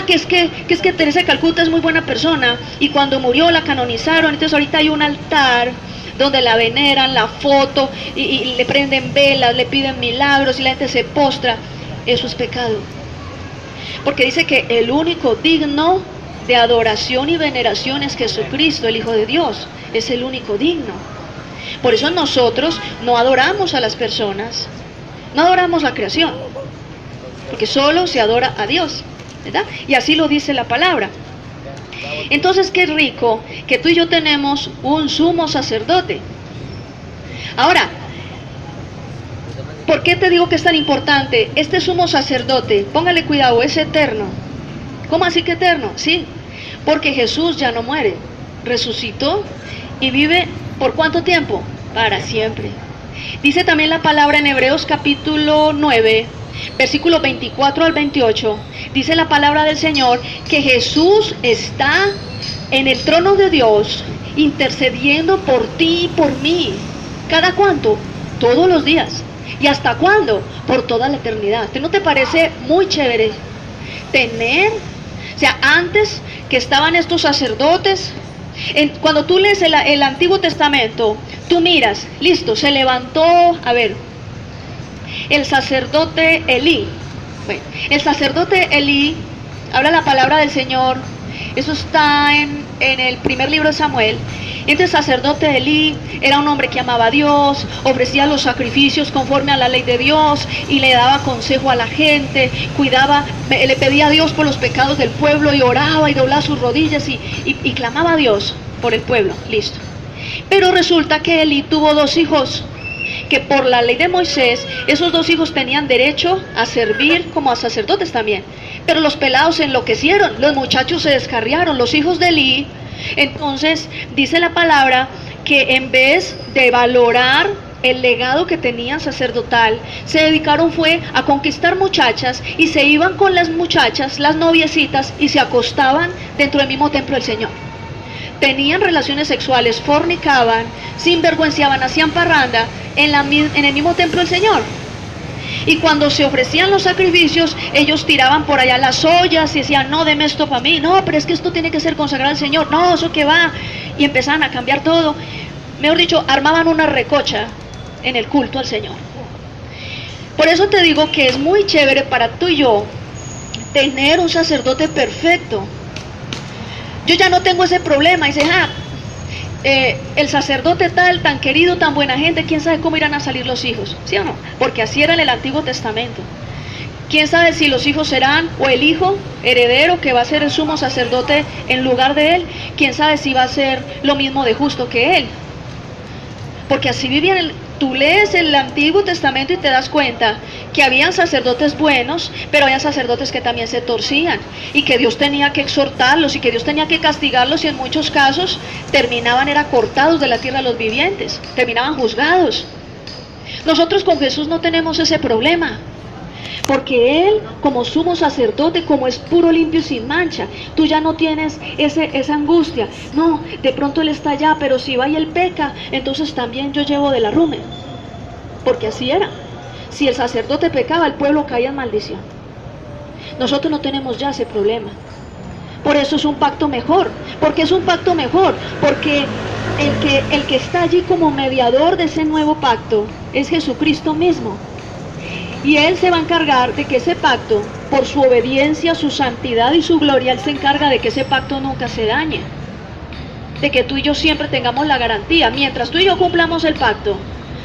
Que es que Teresa de Calcuta es muy buena persona, y cuando murió la canonizaron, entonces ahorita hay un altar donde la veneran, la foto, y le prenden velas, le piden milagros, y la gente se postra. Eso es pecado, porque dice que el único digno de adoración y veneración es Jesucristo, el Hijo de Dios. Es el único digno. Por eso nosotros no adoramos a las personas, no adoramos la creación, porque solo se adora a Dios, ¿verdad? Y así lo dice la palabra. Entonces, qué rico que tú y yo tenemos un sumo sacerdote. Ahora, ¿por qué te digo que es tan importante? Este sumo sacerdote, póngale cuidado, es eterno. ¿Cómo así que eterno? Sí, porque Jesús ya no muere, resucitó y vive ¿por cuánto tiempo? Para siempre. Dice también la palabra en Hebreos capítulo 9, versículos 24 al 28, dice la palabra del Señor que Jesús está en el trono de Dios intercediendo por ti y por mí. ¿Cada cuánto? Todos los días. ¿Y hasta cuándo? Por toda la eternidad. ¿No te parece muy chévere tener? O sea, antes que estaban estos sacerdotes, cuando tú lees el Antiguo Testamento, tú miras, listo, se levantó, el sacerdote Elí. Bueno, el sacerdote Elí, habla la palabra del Señor, eso está en el primer libro de Samuel. Entonces el sacerdote Elí era un hombre que amaba a Dios, ofrecía los sacrificios conforme a la ley de Dios y le daba consejo a la gente, le pedía a Dios por los pecados del pueblo y oraba y doblaba sus rodillas y clamaba a Dios por el pueblo, listo. Pero resulta que Elí tuvo 2 hijos, que por la ley de Moisés, esos 2 hijos tenían derecho a servir como a sacerdotes también. Pero los pelados se enloquecieron, los muchachos se descarriaron, los hijos de Elí. Entonces dice la palabra que en vez de valorar el legado que tenían sacerdotal, se dedicaron fue a conquistar muchachas y se iban con las muchachas, las noviecitas, y se acostaban dentro del mismo templo del Señor. Tenían relaciones sexuales, fornicaban, sinvergüenciaban, hacían parranda en el mismo templo del Señor. Y cuando se ofrecían los sacrificios, ellos tiraban por allá las ollas y decían, no, deme esto para mí, no, pero es que esto tiene que ser consagrado al Señor, no, eso que va, y empezaban a cambiar todo. Mejor dicho, armaban una recocha en el culto al Señor. Por eso te digo que es muy chévere para tú y yo tener un sacerdote perfecto. Yo ya no tengo ese problema, dice, el sacerdote tal, tan querido, tan buena gente, quién sabe cómo irán a salir los hijos, ¿sí o no? Porque así era en el Antiguo Testamento. Quién sabe si los hijos serán, o el hijo heredero que va a ser el sumo sacerdote en lugar de él, quién sabe si va a ser lo mismo de justo que él. Porque así vivían Tú lees el Antiguo Testamento y te das cuenta que habían sacerdotes buenos, pero había sacerdotes que también se torcían, y que Dios tenía que exhortarlos, y que Dios tenía que castigarlos, y en muchos casos terminaban cortados de la tierra de los vivientes, terminaban juzgados. Nosotros con Jesús no tenemos ese problema, porque Él, como sumo sacerdote, como es puro, limpio y sin mancha, tú ya no tienes esa angustia. No, de pronto Él está allá, pero si va y Él peca, entonces también yo llevo de la rumen. Porque así era. Si el sacerdote pecaba, el pueblo caía en maldición. Nosotros no tenemos ya ese problema. Por eso es un pacto mejor. ¿Por qué es un pacto mejor? Porque el que está allí como mediador de ese nuevo pacto es Jesucristo mismo. Y Él se va a encargar de que ese pacto, por su obediencia, su santidad y su gloria, Él se encarga de que ese pacto nunca se dañe. De que tú y yo siempre tengamos la garantía. Mientras tú y yo cumplamos el pacto,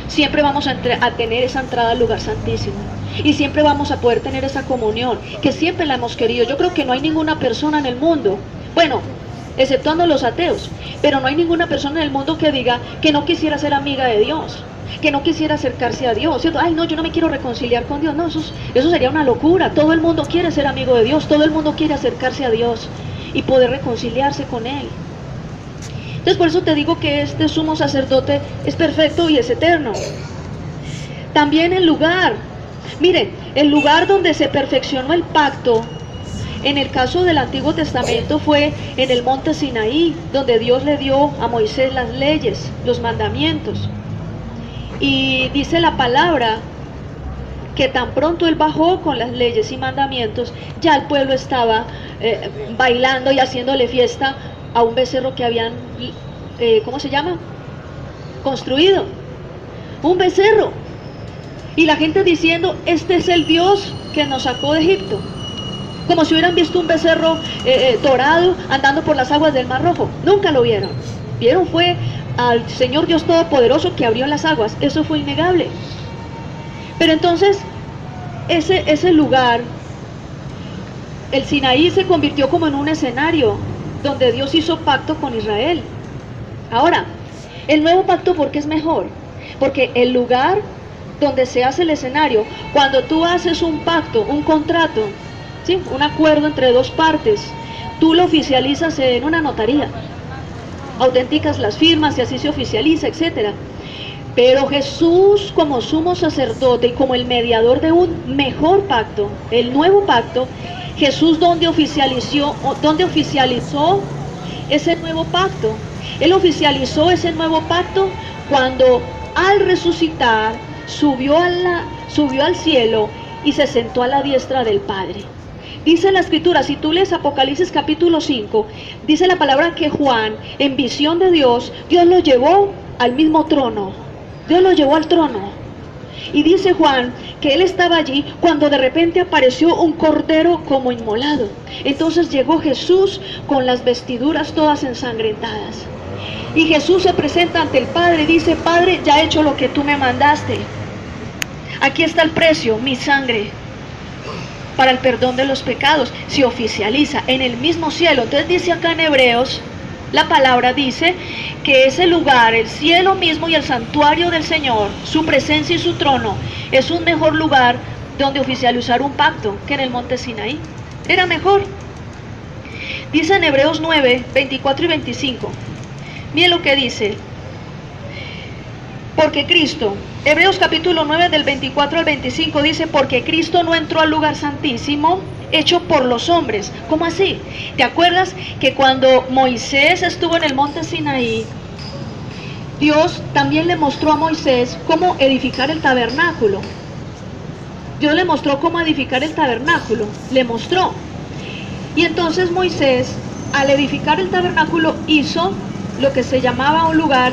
siempre vamos a tener esa entrada al lugar santísimo. Y siempre vamos a poder tener esa comunión, que siempre la hemos querido. Yo creo que no hay ninguna persona en el mundo, bueno, exceptuando los ateos, pero no hay ninguna persona en el mundo que diga que no quisiera ser amiga de Dios, que no quisiera acercarse a Dios, ¿cierto? Ay, no, yo no me quiero reconciliar con Dios. No, eso sería una locura. Todo el mundo quiere ser amigo de Dios, todo el mundo quiere acercarse a Dios y poder reconciliarse con Él. Entonces, por eso te digo que este sumo sacerdote es perfecto y es eterno. También el lugar, mire, el lugar donde se perfeccionó el pacto, en el caso del Antiguo Testamento, fue en el monte Sinaí, donde Dios le dio a Moisés las leyes, los mandamientos. Y dice la palabra que tan pronto él bajó con las leyes y mandamientos, ya el pueblo estaba bailando y haciéndole fiesta a un becerro que habían, ¿cómo se llama? Construido. Un becerro. Y la gente diciendo, este es el Dios que nos sacó de Egipto. Como si hubieran visto un becerro dorado andando por las aguas del Mar Rojo. Nunca lo vieron. Vieron fue al Señor Dios Todopoderoso que abrió las aguas. Eso fue innegable. Pero entonces, ese lugar, el Sinaí, se convirtió como en un escenario donde Dios hizo pacto con Israel. Ahora, el nuevo pacto, ¿por qué es mejor? Porque el lugar donde se hace el escenario, cuando tú haces un pacto, un contrato, ¿sí?, un acuerdo entre dos partes, tú lo oficializas en una notaría, autenticas las firmas y así se oficializa, etc. Pero Jesús, como sumo sacerdote y como el mediador de un mejor pacto, el nuevo pacto, Jesús, ¿dónde oficializó ese nuevo pacto? Él oficializó ese nuevo pacto cuando al resucitar subió al cielo y se sentó a la diestra del Padre. Dice la Escritura, si tú lees Apocalipsis capítulo 5, dice la palabra que Juan, en visión de Dios, Dios lo llevó al mismo trono. Dios lo llevó al trono. Y dice Juan que él estaba allí cuando de repente apareció un cordero como inmolado. Entonces llegó Jesús con las vestiduras todas ensangrentadas. Y Jesús se presenta ante el Padre y dice, Padre, ya he hecho lo que tú me mandaste. Aquí está el precio, mi sangre, para el perdón de los pecados. Se oficializa en el mismo cielo. Entonces dice acá en Hebreos, la palabra dice que ese lugar, el cielo mismo y el santuario del Señor, su presencia y su trono, es un mejor lugar donde oficializar un pacto que en el monte Sinaí. Era mejor. Dice en Hebreos 9, 24 y 25. Miren lo que dice. Porque Cristo, Hebreos capítulo 9 del 24 al 25 dice, porque Cristo no entró al lugar santísimo hecho por los hombres. ¿Cómo así? ¿Te acuerdas que cuando Moisés estuvo en el monte Sinaí, Dios también le mostró a Moisés cómo edificar el tabernáculo? Dios le mostró cómo edificar el tabernáculo, le mostró. Y entonces Moisés, al edificar el tabernáculo, hizo lo que se llamaba un lugar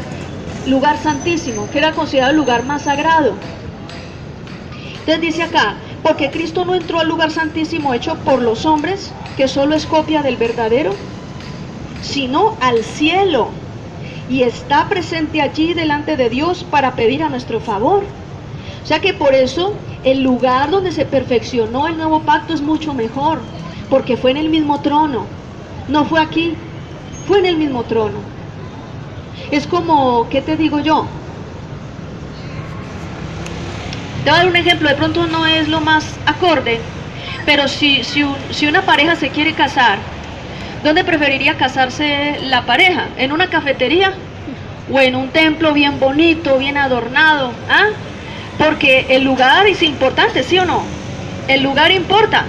santísimo, que era considerado el lugar más sagrado. Entonces dice acá, porque Cristo no entró al lugar santísimo hecho por los hombres, que solo es copia del verdadero, sino al cielo, y está presente allí delante de Dios para pedir a nuestro favor. O sea que por eso el lugar donde se perfeccionó el nuevo pacto es mucho mejor, porque fue en el mismo trono. No fue aquí, fue en el mismo trono. Es como, ¿qué te digo yo? Te voy a dar un ejemplo, de pronto no es lo más acorde, pero si una pareja se quiere casar, ¿dónde preferiría casarse la pareja? ¿En una cafetería o en un templo bien bonito, bien adornado? ¿Ah? Porque el lugar es importante, ¿sí o no? El lugar importa.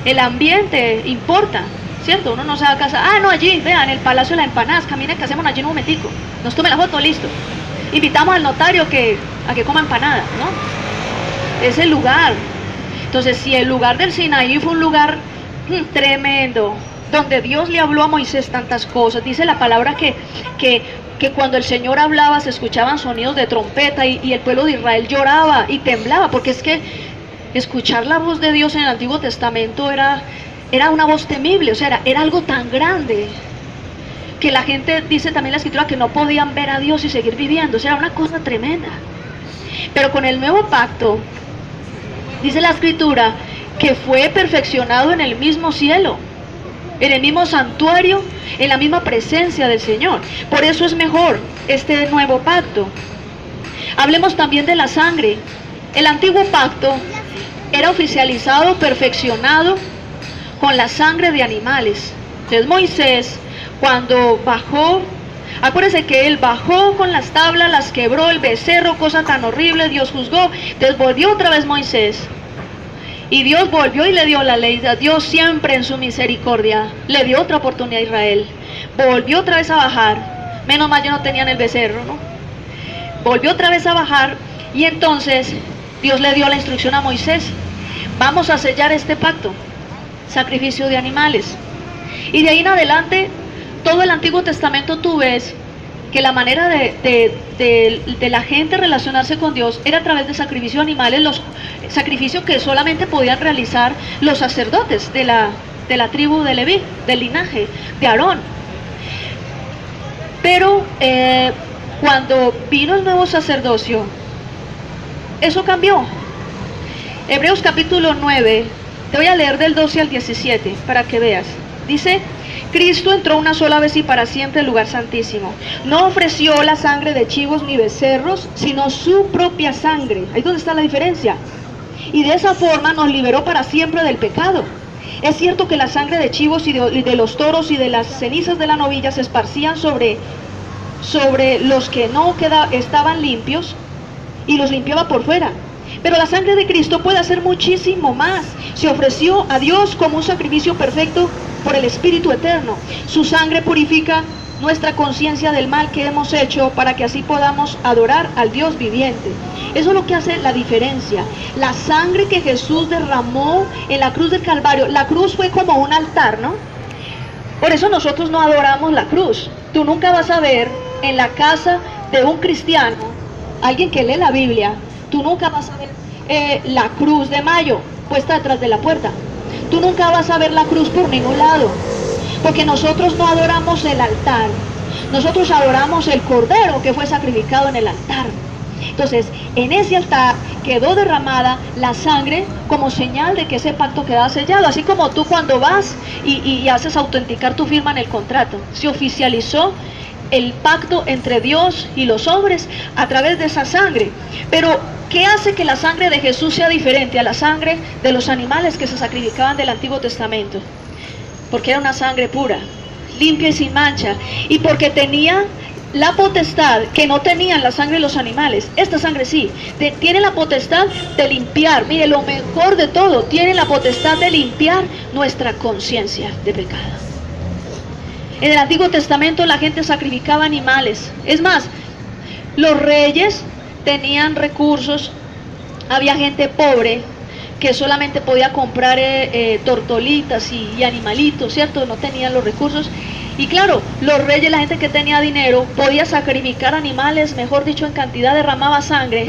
El ambiente importa, ¿cierto? Uno no se va a casar, no, allí, vean, el Palacio de las Empanadas, caminen, que hacemos allí un momentico, nos tome la foto, listo. Invitamos al notario a que coma empanadas, ¿no? Es el lugar. Entonces, si el lugar del Sinaí fue un lugar tremendo, donde Dios le habló a Moisés tantas cosas, dice la palabra que cuando el Señor hablaba se escuchaban sonidos de trompeta y el pueblo de Israel lloraba y temblaba, porque es que escuchar la voz de Dios en el Antiguo Testamento era una voz temible, o sea, era algo tan grande que la gente, dice también la Escritura, que no podían ver a Dios y seguir viviendo, o sea, era una cosa tremenda. Pero con el nuevo pacto, dice la Escritura, que fue perfeccionado en el mismo cielo, en el mismo santuario, en la misma presencia del Señor. Por eso es mejor este nuevo pacto. Hablemos también de la sangre. El antiguo pacto era oficializado, perfeccionado con la sangre de animales. Entonces Moisés, cuando bajó, acuérdense que él bajó con las tablas, las quebró, el becerro, cosa tan horrible, Dios juzgó. Entonces volvió otra vez Moisés, y Dios volvió y le dio la ley. Dios siempre en su misericordia le dio otra oportunidad a Israel. Volvió otra vez a bajar, menos mal yo no tenían el becerro, ¿no? Volvió otra vez a bajar, y entonces Dios le dio la instrucción a Moisés: vamos a sellar este pacto, sacrificio de animales. Y de ahí en adelante, todo el Antiguo Testamento tú ves que la manera de la gente relacionarse con Dios era a través de sacrificio de animales, los sacrificios que solamente podían realizar los sacerdotes de la tribu de Leví, del linaje de Aarón. Pero cuando vino el nuevo sacerdocio, eso cambió. Hebreos capítulo 9, te voy a leer del 12 al 17 para que veas. Dice: Cristo entró una sola vez y para siempre al lugar santísimo. No ofreció la sangre de chivos ni becerros, sino su propia sangre. Ahí es donde está la diferencia. Y de esa forma nos liberó para siempre del pecado. Es cierto que la sangre de chivos y de los toros y de las cenizas de la novilla se esparcían sobre los que no estaban limpios, y los limpiaba por fuera. Pero la sangre de Cristo puede hacer muchísimo más. Se ofreció a Dios como un sacrificio perfecto por el Espíritu Eterno. Su sangre purifica nuestra conciencia del mal que hemos hecho, para que así podamos adorar al Dios viviente. Eso es lo que hace la diferencia. La sangre que Jesús derramó en la cruz del Calvario. La cruz fue como un altar, ¿no? Por eso nosotros no adoramos la cruz. Tú nunca vas a ver en la casa de un cristiano, alguien que lee la Biblia, tú nunca vas a ver la cruz de mayo puesta detrás de la puerta. Tú nunca vas a ver la cruz por ningún lado, porque nosotros no adoramos el altar, nosotros adoramos el cordero que fue sacrificado en el altar. Entonces, en ese altar quedó derramada la sangre como señal de que ese pacto quedaba sellado. Así como tú cuando vas y haces autenticar tu firma en el contrato, se oficializó el pacto entre Dios y los hombres a través de esa sangre. Pero ¿qué hace que la sangre de Jesús sea diferente a la sangre de los animales que se sacrificaban del Antiguo Testamento? Porque era una sangre pura, limpia y sin mancha, y porque tenía la potestad que no tenían la sangre de los animales. Esta sangre sí, tiene la potestad de limpiar. Mire, lo mejor de todo, tiene la potestad de limpiar nuestra conciencia de pecado. En el Antiguo Testamento la gente sacrificaba animales. Es más, los reyes tenían recursos. Había gente pobre que solamente podía comprar tortolitas y animalitos, ¿cierto? No tenían los recursos. Y claro, los reyes, la gente que tenía dinero, podía sacrificar animales, mejor dicho, en cantidad, derramaba sangre.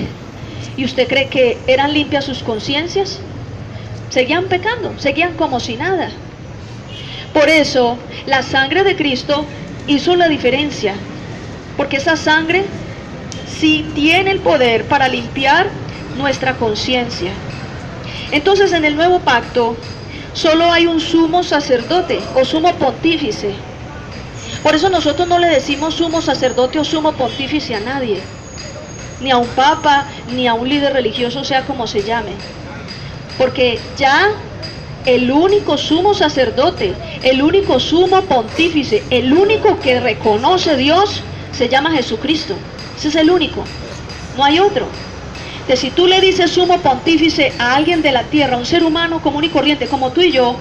¿Y usted cree que eran limpias sus conciencias? Seguían pecando, seguían como si nada. Por eso, la sangre de Cristo hizo la diferencia, porque esa sangre sí tiene el poder para limpiar nuestra conciencia. Entonces, en el nuevo pacto, solo hay un sumo sacerdote o sumo pontífice. Por eso nosotros no le decimos sumo sacerdote o sumo pontífice a nadie. ni a un papa, ni a un líder religioso, sea como se llame. Porque ya el único sumo sacerdote, el único sumo pontífice, el único que reconoce a Dios, se llama Jesucristo. Ese es el único, no hay otro. Que si tú le dices sumo pontífice a alguien de la tierra, un ser humano común y corriente como tú y yo,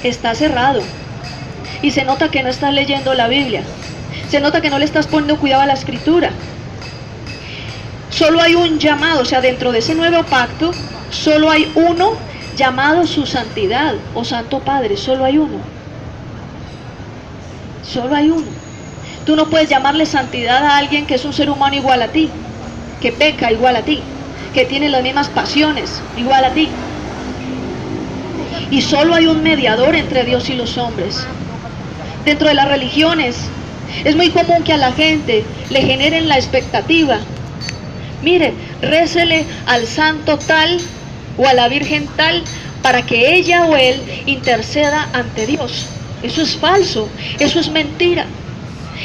está cerrado. Y se nota que no estás leyendo la Biblia. Se nota que no le estás poniendo cuidado a la escritura. Solo hay un llamado, o sea, dentro de ese nuevo pacto, solo hay uno llamado su santidad o Santo Padre, solo hay uno. Solo hay uno. Tú no puedes llamarle santidad a alguien que es un ser humano igual a ti, que peca igual a ti, que tiene las mismas pasiones igual a ti. Y solo hay un mediador entre Dios y los hombres. Dentro de las religiones es muy común que a la gente le generen la expectativa: mire, récele al santo tal o a la virgen tal para que ella o él interceda ante Dios. Eso es falso, eso es mentira.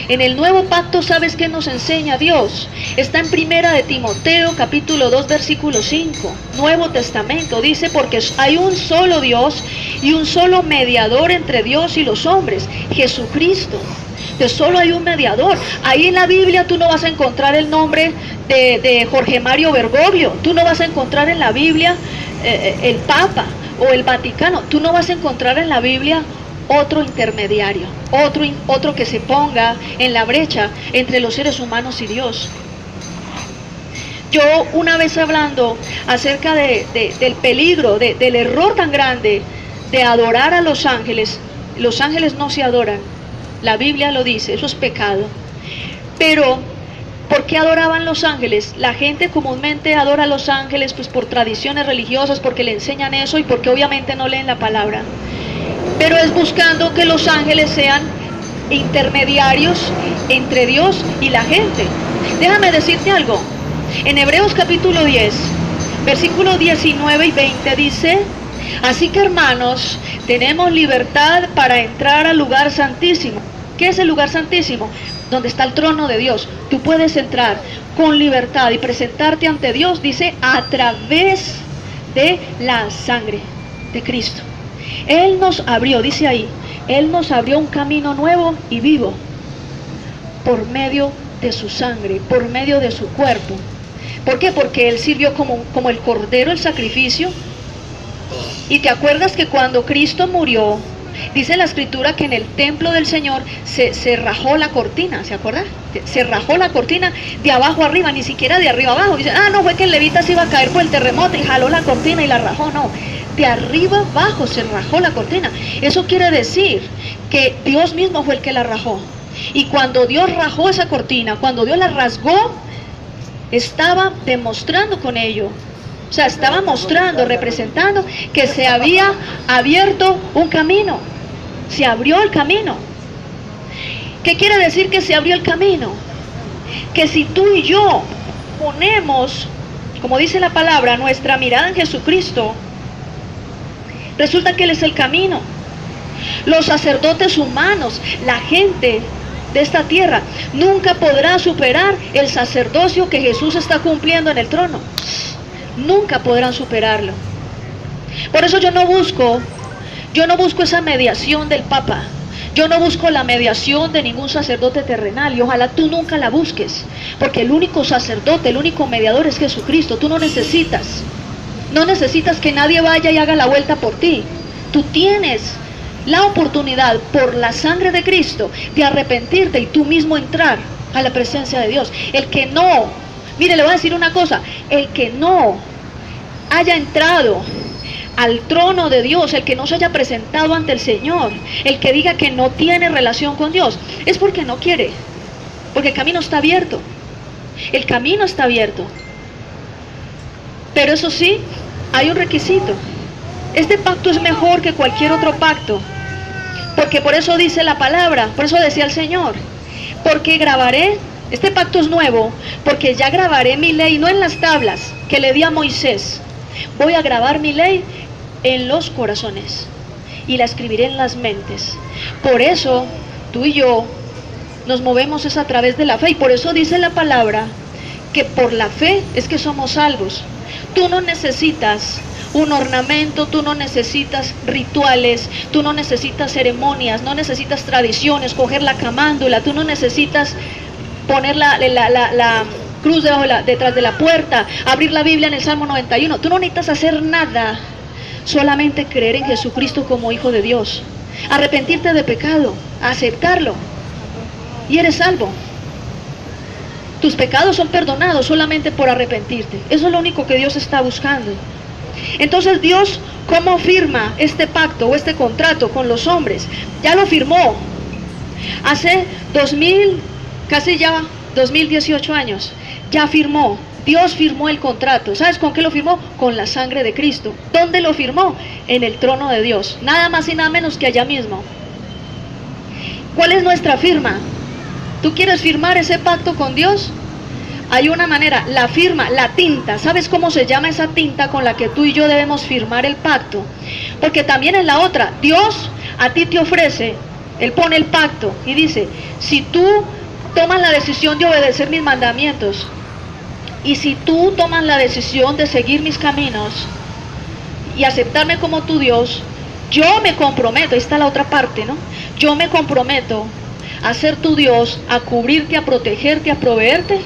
En el nuevo pacto, ¿sabes qué nos enseña Dios? Está en Primera de Timoteo, capítulo 2, versículo 5. Nuevo Testamento dice: porque hay un solo Dios y un solo mediador entre Dios y los hombres, Jesucristo. Que solo hay un mediador. Ahí en la Biblia tú no vas a encontrar el nombre de Jorge Mario Bergoglio. Tú no vas a encontrar en la Biblia el Papa o el Vaticano. Tú no vas a encontrar en la Biblia otro intermediario, otro que se ponga en la brecha entre los seres humanos y Dios. Yo una vez hablando acerca del peligro, del error tan grande de adorar a los ángeles no se adoran, la Biblia lo dice, eso es pecado. Pero ¿por qué adoraban los ángeles? La gente comúnmente adora a los ángeles pues por tradiciones religiosas, porque le enseñan eso y porque obviamente no leen la palabra. Pero es buscando que los ángeles sean intermediarios entre Dios y la gente. Déjame decirte algo. En Hebreos capítulo 10, versículos 19 y 20 dice: así que, hermanos, tenemos libertad para entrar al lugar santísimo. ¿Qué es el lugar santísimo? Donde está el trono de Dios. Tú puedes entrar con libertad y presentarte ante Dios, dice, a través de la sangre de Cristo. Él nos abrió, dice ahí, Él nos abrió un camino nuevo y vivo por medio de su sangre, por medio de su cuerpo. ¿Por qué? Porque Él sirvió como el cordero, el sacrificio. Y te acuerdas que cuando Cristo murió, dice la escritura que en el templo del Señor se rajó la cortina, ¿se acuerda? Se rajó la cortina de abajo arriba, ni siquiera de arriba abajo. Dice, no fue que el levita se iba a caer por el terremoto y jaló la cortina y la rajó, no. De arriba abajo se rajó la cortina. Eso quiere decir que Dios mismo fue el que la rajó. Y cuando Dios rajó esa cortina, cuando Dios la rasgó, estaba demostrando con ello, o sea, estaba mostrando, representando que se había abierto un camino. Se abrió el camino. ¿Qué quiere decir que se abrió el camino? Que si tú y yo ponemos, como dice la palabra, nuestra mirada en Jesucristo, resulta que Él es el camino. Los sacerdotes humanos, la gente de esta tierra, nunca podrá superar el sacerdocio que Jesús está cumpliendo en el trono. Nunca podrán superarlo. Por eso yo no busco esa mediación del Papa. Yo no busco la mediación de ningún sacerdote terrenal, y ojalá tú nunca la busques, porque el único sacerdote, el único mediador es Jesucristo. Tú no necesitas que nadie vaya y haga la vuelta por ti. Tú tienes la oportunidad, por la sangre de Cristo, de arrepentirte y tú mismo entrar a la presencia de Dios. El que no, mire, le voy a decir una cosa: el que no haya entrado al trono de Dios, el que no se haya presentado ante el Señor, el que diga que no tiene relación con Dios, es porque no quiere, porque el camino está abierto. El camino está abierto. Pero eso sí, hay un requisito. Este pacto es mejor que cualquier otro pacto, porque por eso dice la palabra, por eso decía el Señor, porque grabaré, este pacto es nuevo, porque ya grabaré mi ley, no en las tablas que le di a Moisés, voy a grabar mi ley en los corazones y la escribiré en las mentes. Por eso tú y yo nos movemos es a través de la fe, y por eso dice la palabra que por la fe es que somos salvos. Tú no necesitas un ornamento, tú no necesitas rituales, tú no necesitas ceremonias, no necesitas tradiciones, coger la camándula, tú no necesitas poner la cruz detrás de la puerta, abrir la Biblia en el Salmo 91. Tú no necesitas hacer nada, solamente creer en Jesucristo como Hijo de Dios, arrepentirte de pecado, aceptarlo y eres salvo. Tus pecados son perdonados solamente por arrepentirte. Eso es lo único que Dios está buscando. Entonces Dios, ¿cómo firma este pacto o este contrato con los hombres? Ya lo firmó hace 2018 años. Ya firmó. Dios firmó el contrato. ¿Sabes con qué lo firmó? Con la sangre de Cristo. ¿Dónde lo firmó? En el trono de Dios. Nada más y nada menos que allá mismo. ¿Cuál es nuestra firma? ¿Tú quieres firmar ese pacto con Dios? Hay una manera, la firma, la tinta. ¿Sabes cómo se llama esa tinta con la que tú y yo debemos firmar el pacto? Porque también es la otra. Dios a ti te ofrece, Él pone el pacto y dice, si tú tomas la decisión de obedecer mis mandamientos, y si tú tomas la decisión de seguir mis caminos y aceptarme como tu Dios, yo me comprometo, ahí está la otra parte, ¿no? Yo me comprometo a ser tu Dios, a cubrirte, a protegerte, a proveerte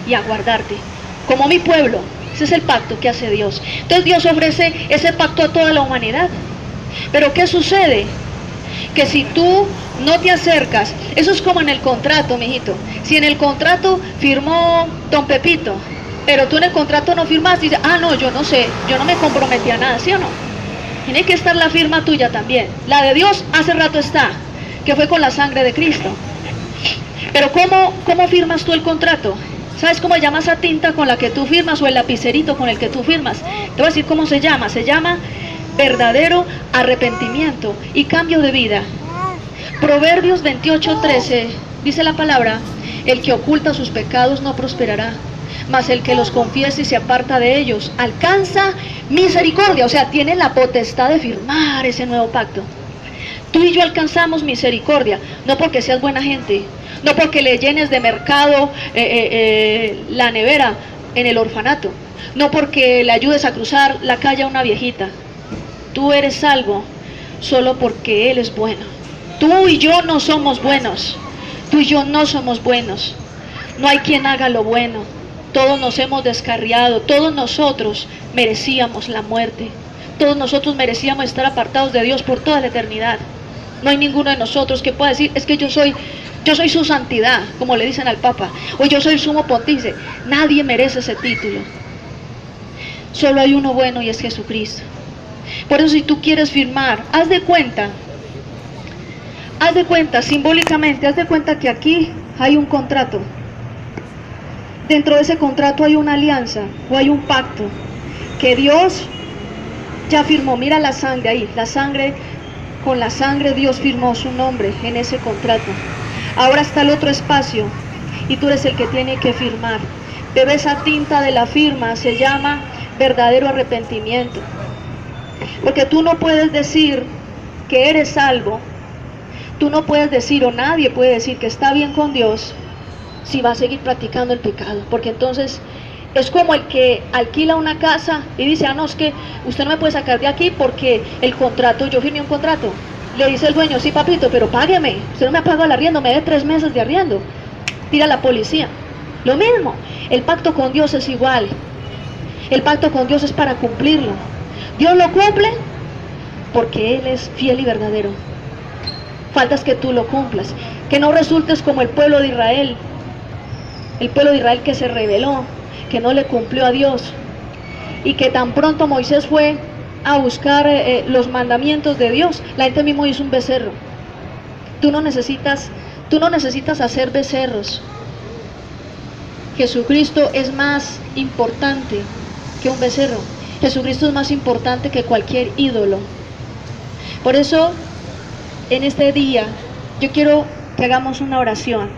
y a guardarte, como mi pueblo. Ese es el pacto que hace Dios. Entonces Dios ofrece ese pacto a toda la humanidad. Pero ¿qué sucede? Que si tú no te acercas, eso es como en el contrato, mijito. Si en el contrato firmó don Pepito, pero tú en el contrato no firmaste, y dices, ah, no, yo no sé, yo no me comprometí a nada, ¿sí o no? Tiene que estar la firma tuya también. La de Dios hace rato está, que fue con la sangre de Cristo. Pero ¿cómo firmas tú el contrato? ¿Sabes cómo se llama esa tinta con la que tú firmas o el lapicerito con el que tú firmas? Te voy a decir cómo se llama. Se llama verdadero arrepentimiento y cambio de vida. Proverbios 28:13 dice la palabra, el que oculta sus pecados no prosperará, mas el que los confiesa y se aparta de ellos alcanza misericordia. O sea, tiene la potestad de firmar ese nuevo pacto. Tú y yo alcanzamos misericordia, no porque seas buena gente, no porque le llenes de mercado la nevera en el orfanato, no porque le ayudes a cruzar la calle a una viejita. Tú eres salvo solo porque Él es bueno. Tú y yo no somos buenos, tú y yo no somos buenos. No hay quien haga lo bueno. Todos nos hemos descarriado, todos nosotros merecíamos la muerte. Todos nosotros merecíamos estar apartados de Dios por toda la eternidad. No hay ninguno de nosotros que pueda decir, es que yo soy su santidad, como le dicen al Papa, o yo soy sumo pontífice. Nadie merece ese título. Solo hay uno bueno y es Jesucristo. Por eso si tú quieres firmar, haz de cuenta, simbólicamente, haz de cuenta que aquí hay un contrato. Dentro de ese contrato hay una alianza o hay un pacto que Dios ya firmó. Mira la sangre ahí, la sangre, con la sangre Dios firmó su nombre en ese contrato. Ahora está el otro espacio y tú eres el que tiene que firmar. Pero esa tinta de la firma se llama verdadero arrepentimiento. Porque tú no puedes decir que eres salvo, tú no puedes decir, o nadie puede decir que está bien con Dios si va a seguir practicando el pecado. Porque entonces es como el que alquila una casa y dice, ah, no, es que usted no me puede sacar de aquí porque el contrato, yo firmé un contrato. Le dice el dueño, sí, papito, pero págueme, usted no me ha pagado el arriendo, me debe 3 meses de arriendo. Tira a la policía. Lo mismo, el pacto con Dios es igual. El pacto con Dios es para cumplirlo. Dios lo cumple porque Él es fiel y verdadero. Falta es que tú lo cumplas, que no resultes como el pueblo de Israel. El pueblo de Israel que se rebeló, que no le cumplió a Dios, y que tan pronto Moisés fue a buscar los mandamientos de Dios, la gente mismo hizo un becerro. Tú no necesitas hacer becerros. Jesucristo es más importante que un becerro. Jesucristo es más importante que cualquier ídolo. Por eso, en este día, yo quiero que hagamos una oración.